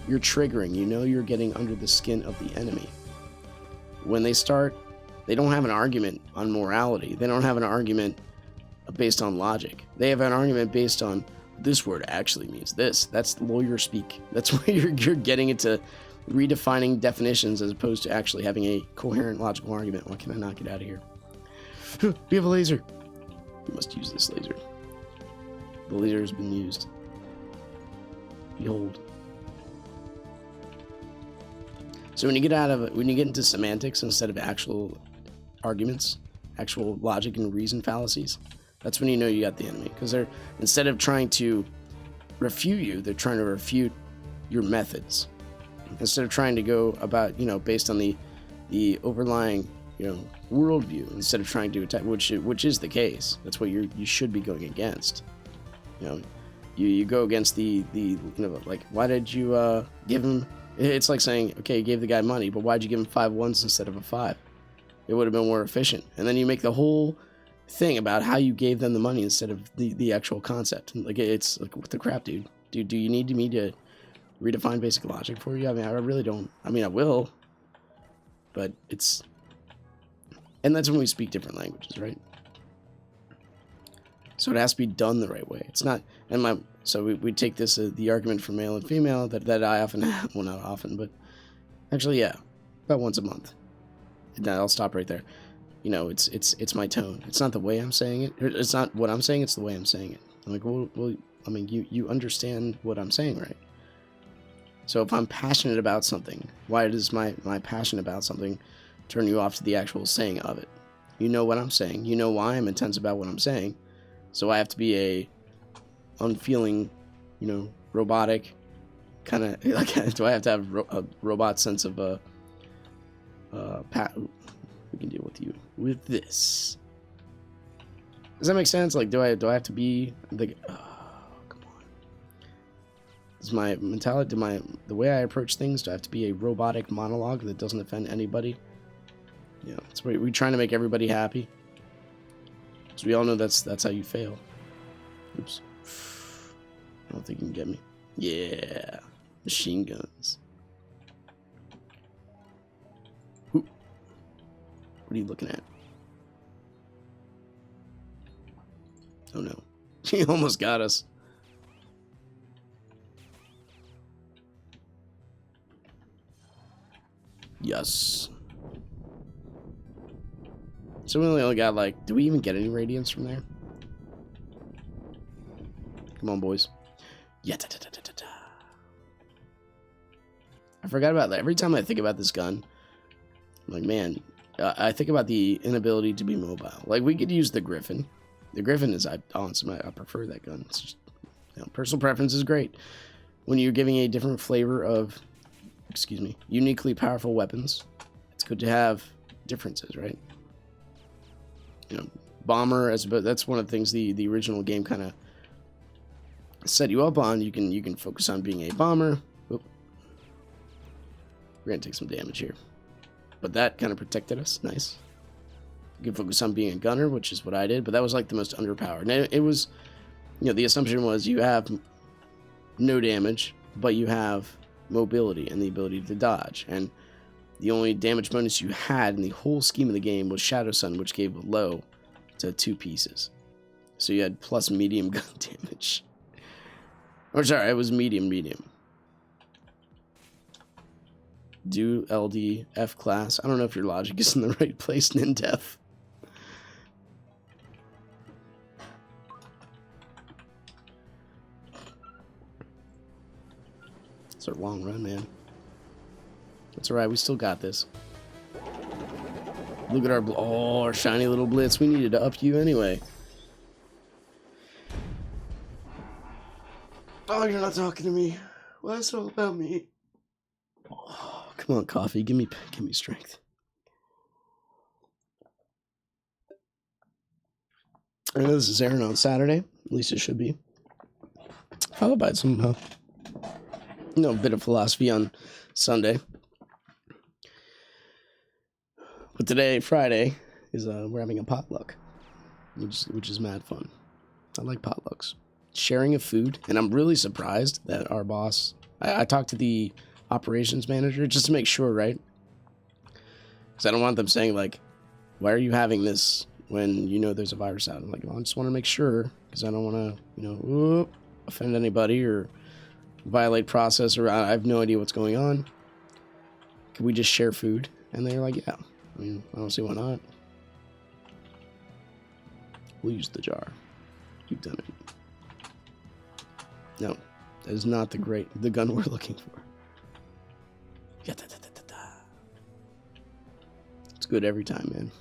you're triggering. You know you're getting under the skin of the enemy. When they don't have an argument on morality. They don't have an argument based on logic. They have an argument based on this word actually means this. That's lawyer speak. That's where you're getting into redefining definitions as opposed to actually having a coherent logical argument. Why can I not get out of here? We have a laser. We must use this laser. The laser has been used. Behold. So when you get into semantics instead of actual arguments, actual logic and reason fallacies, that's when you know you got the enemy. Because they're, instead of trying to refute you, they're trying to refute your methods. Instead of trying to go about, based on the overlying, worldview, instead of trying to attack, which is the case. That's what you should be going against. You go against the like, why did you give him? It's like saying, okay, you gave the guy money, but why'd you give him 5 ones instead of a 5? It would have been more efficient. And then you make the whole thing about how you gave them the money instead of the actual concept. Like, it's like, what the crap, dude? Do you need me to redefine basic logic for you? I mean, I really don't. I mean, I will, but it's, and that's when we speak different languages, right? So it has to be done the right way. It's not, so we take this, the argument for male and female that I often have, well, not often, but actually, yeah, about once a month. And I'll stop right there. It's my tone. It's not the way I'm saying it. It's not what I'm saying. It's the way I'm saying it. I'm like, well, I mean, you understand what I'm saying, right? So if I'm passionate about something, why does my passion about something turn you off to the actual saying of it? You know what I'm saying. You know why I'm intense about what I'm saying. So I have to be a unfeeling, robotic kind of, like, do I have to have a robot sense of we can deal with you with this. Does that make sense? Like, do I have to be like, come on. Is my mentality, the way I approach things, do I have to be a robotic monologue that doesn't offend anybody? It's we're trying to make everybody happy. So we all know that's how you fail. Oops. I don't think you can get me. Yeah. Machine guns. Ooh. What are you looking at? Oh no. He almost got us. Yes. So we only got, like, do we even get any radiance from there? Come on, boys. Yeah. I forgot about that. Every time I think about this gun, I'm like, man, I think about the inability to be mobile. Like, we could use the Griffin. The Griffin is awesome. I prefer that gun. It's just, personal preference is great. When you're giving a different flavor of, uniquely powerful weapons, it's good to have differences, right? Bomber, that's one of the things the original game kind of set you up on. You can focus on being a bomber. Oop. We're gonna take some damage here, but that kind of protected us. Nice. You can focus on being a gunner, which is what I did, but that was like the most underpowered. And it was, the assumption was you have no damage, but you have mobility and the ability to dodge. And the only damage bonus you had in the whole scheme of the game was Shadow Sun, which gave low. to 2 pieces. So you had plus medium gun damage. Or sorry, it was medium. Do LD F class. I don't know if your logic is in the right place, Nindef. It's a long run, man. That's alright, we still got this. Look at our shiny little blitz. We needed to up you anyway. Oh, you're not talking to me. Well, it's all about me. Oh, come on, coffee. Give me strength. I know this is airing on Saturday. At least it should be. Followed by some, a bit of philosophy on Sunday. But today, Friday, is we're having a potluck, which is mad fun. I like potlucks. Sharing of food, and I'm really surprised that our boss, I talked to the operations manager just to make sure, right? Because I don't want them saying, like, why are you having this when you know there's a virus out? I'm like, well, I just want to make sure, because I don't want to, offend anybody or violate process, or I have no idea what's going on. Can we just share food? And they're like, yeah. I mean, I don't see why not. We'll use the jar. You've done it. No, that is not the gun we're looking for. It's good every time, man.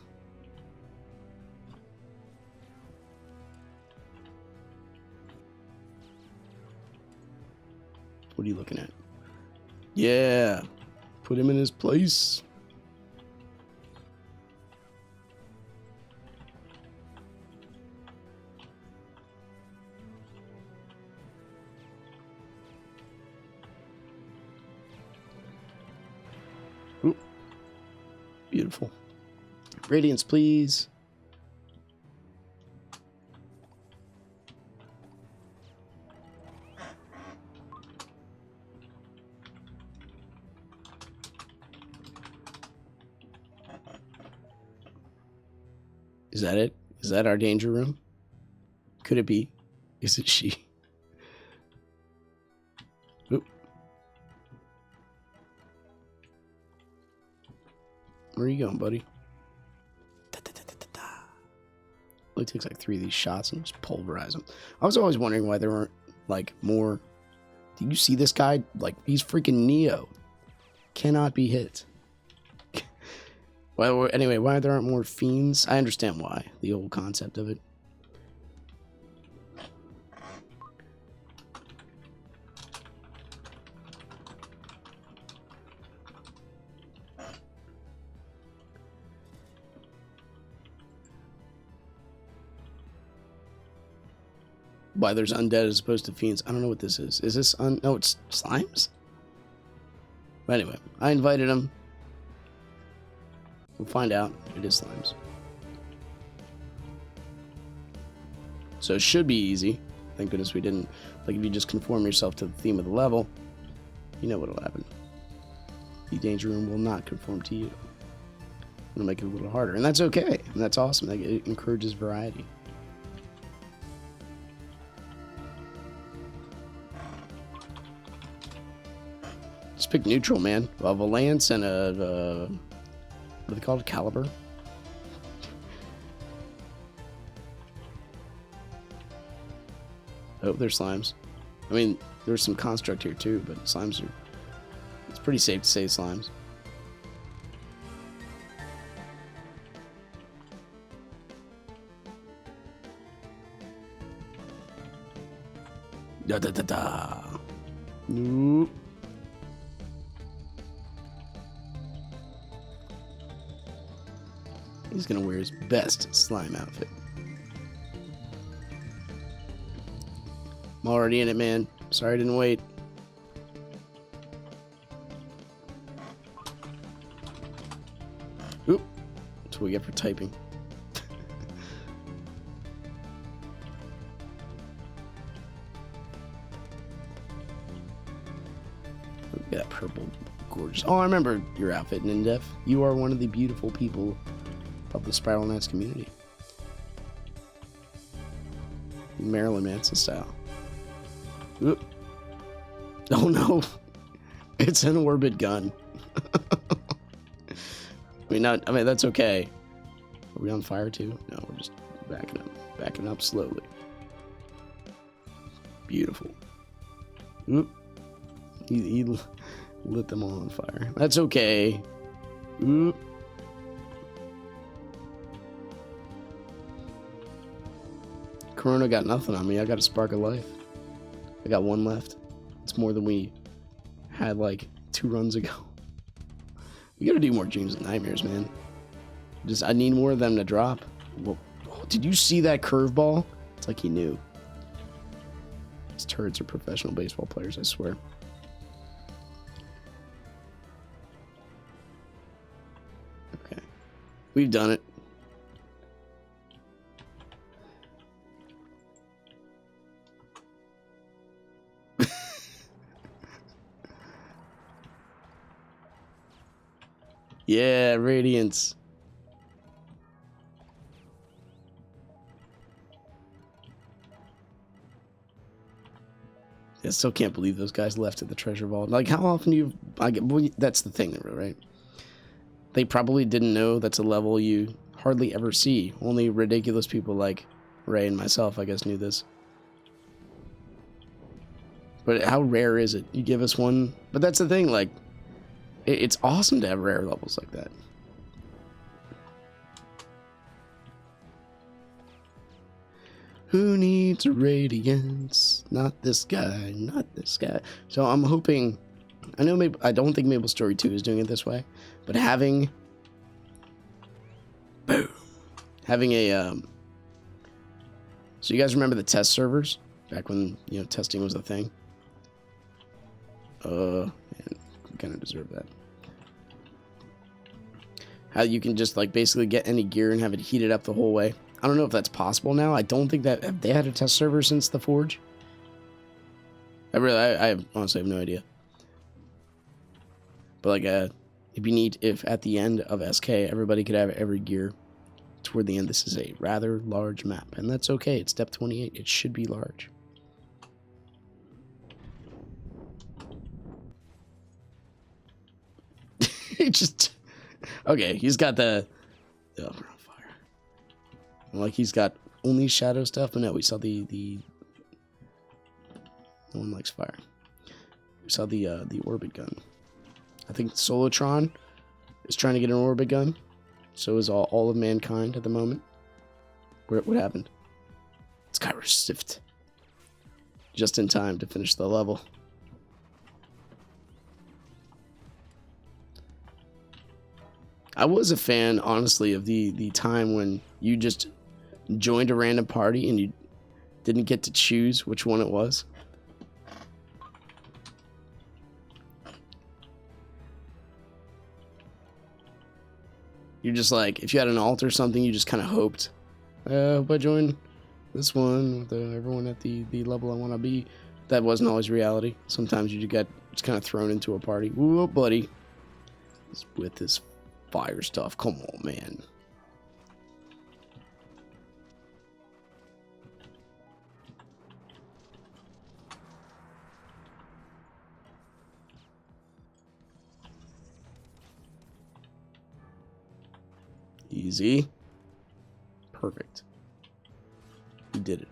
What are you looking at? Yeah, put him in his place. Beautiful. Radiance, please. Is that it? Is that our danger room? Could it be? Is it she? Oop. Where are you going, buddy? Only takes like 3 of these shots and just pulverize them. I was always wondering why there weren't like more. Do you see this guy? Like, he's freaking Neo. Cannot be hit. Well, anyway, why there aren't more fiends? I understand why. The old concept of it. Why there's undead as opposed to fiends. I don't know what this is. Is this no, it's slimes? But anyway, I invited him. We'll find out. It is slimes. So it should be easy. Thank goodness we didn't. Like, if you just conform yourself to the theme of the level, you know what'll happen. The danger room will not conform to you. It'll make it a little harder. And that's okay. And that's awesome. It encourages variety. Just pick neutral, man. Well, a lance and a what are they called? A caliber? Oh, there's slimes. I mean, there's some construct here too, but slimes are... It's pretty safe to say slimes. Da da da da. Nope. He's gonna wear his best slime outfit. I'm already in it, man. Sorry I didn't wait. Oop. That's what we get for typing. Look at that purple. Gorgeous. Oh, I remember your outfit, Nindef. You are one of the beautiful people of the Spiral Knights community. Marilyn Manson style. Oop. Oh no. It's an orbit gun. I mean, that's okay. Are we on fire too? No, we're just backing up slowly. Beautiful. Oop. He lit them all on fire. That's okay. Oop. Corona got nothing on me. I got a spark of life. I got one left. It's more than we had like 2 runs ago. We gotta do more dreams and nightmares, man. I need more of them to drop. Whoa. Oh, did you see that curveball? It's like he knew. These turrets are professional baseball players, I swear. Okay. We've done it. Yeah, Radiance. I still can't believe those guys left at the treasure vault. Like, how often do you... well, that's the thing, right? They probably didn't know that's a level you hardly ever see. Only ridiculous people like Ray and myself, I guess, knew this. But how rare is it? You give us one... But that's the thing, like... It's awesome to have rare levels like that. Who needs radiance? Not this guy, not this guy. So I'm hoping... I don't think Maple Story 2 is doing it this way, but having... Boom! Having a... So you guys remember the test servers? Back when, testing was a thing? Man, we kind of deserve that. How you can just, like, basically get any gear and have it heated up the whole way. I don't know if that's possible now. I don't think that... Have they had a test server since the Forge? I honestly have no idea. But, like, it'd be neat if at the end of SK, everybody could have every gear. Toward the end, this is a rather large map. And that's okay. It's step 28. It should be large. Just... Okay, he's got the... Oh, we're on fire. Like, he's got only shadow stuff, but no, we saw the... No one likes fire. We saw the orbit gun. I think Solotron is trying to get an orbit gun. So is all of mankind at the moment. What happened? Skyrim Sift. Just in time to finish the level. I was a fan, honestly, of the time when you just joined a random party and you didn't get to choose which one it was. You're just like, if you had an alt or something, you just kind of hoped, if I join this one with everyone at the level I want to be. That wasn't always reality. Sometimes you just kind of thrown into a party. Whoa, buddy. With this fire stuff. Come on, man. Easy. Perfect. We did it.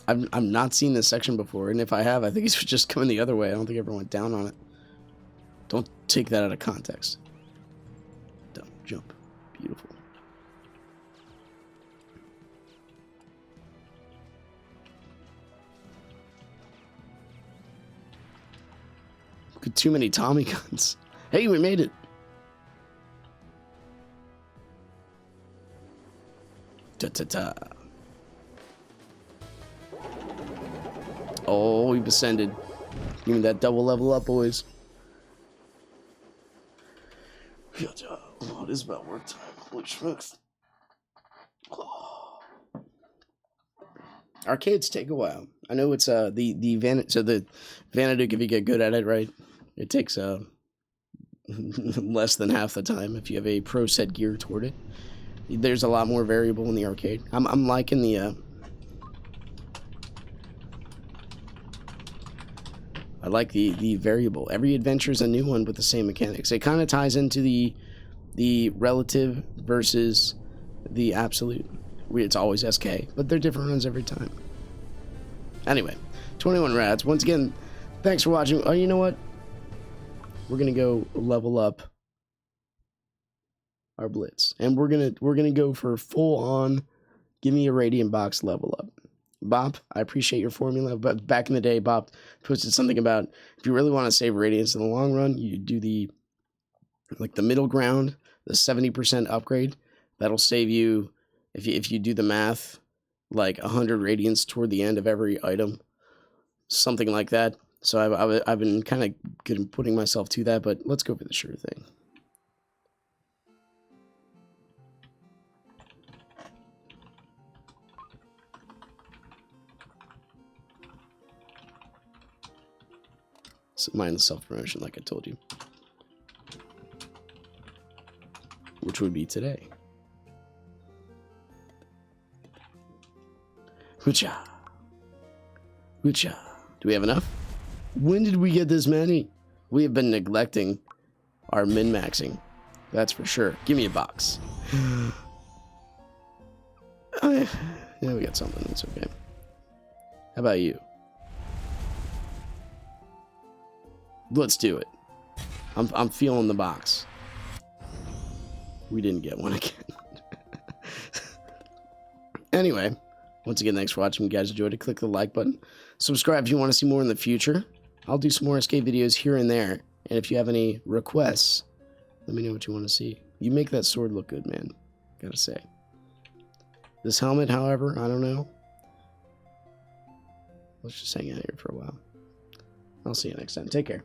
I've not seen this section before, and if I have, I think it's just coming the other way. I don't think I ever went down on it. Don't take that out of context. Don't jump. Beautiful. Look at too many Tommy guns. Hey, we made it. Ta-ta-ta. Oh, we've ascended. Give me that double level up, boys. Oh, it is about work time. Holy smokes. Oh. Arcades take a while. I know it's the Vanaduke, if you get good at it, right? It takes less than half the time if you have a pro set gear toward it. There's a lot more variable in the arcade. I'm liking the I like the variable. Every adventure is a new one with the same mechanics. It kind of ties into the relative versus the absolute. It's always SK, but they're different runs every time. Anyway, 21 rads. Once again, thanks for watching. Oh, you know what? We're gonna go level up our blitz, and we're gonna go for full on. Give me a radiant box level up. Bob, I appreciate your formula, but back in the day, Bob posted something about if you really want to save radiance in the long run, you do the middle ground, the 70% upgrade. That'll save you, if you do the math, like 100 radiance toward the end of every item, something like that. So I've been kind of putting myself to that, but let's go for the sure thing. So mindless self-promotion, like I told you. Which would be today. Hoocha. Hoocha. Do we have enough? When did we get this many? We have been neglecting our min-maxing. That's for sure. Give me a box. Yeah, we got something. It's okay. How about you? Let's do it. I'm feeling the box. We didn't get one again. Anyway, once again, thanks for watching. If you guys enjoyed it, click the like button. Subscribe if you want to see more in the future. I'll do some more escape videos here and there. And if you have any requests, let me know what you want to see. You make that sword look good, man. Gotta say. This helmet, however, I don't know. Let's just hang out here for a while. I'll see you next time. Take care.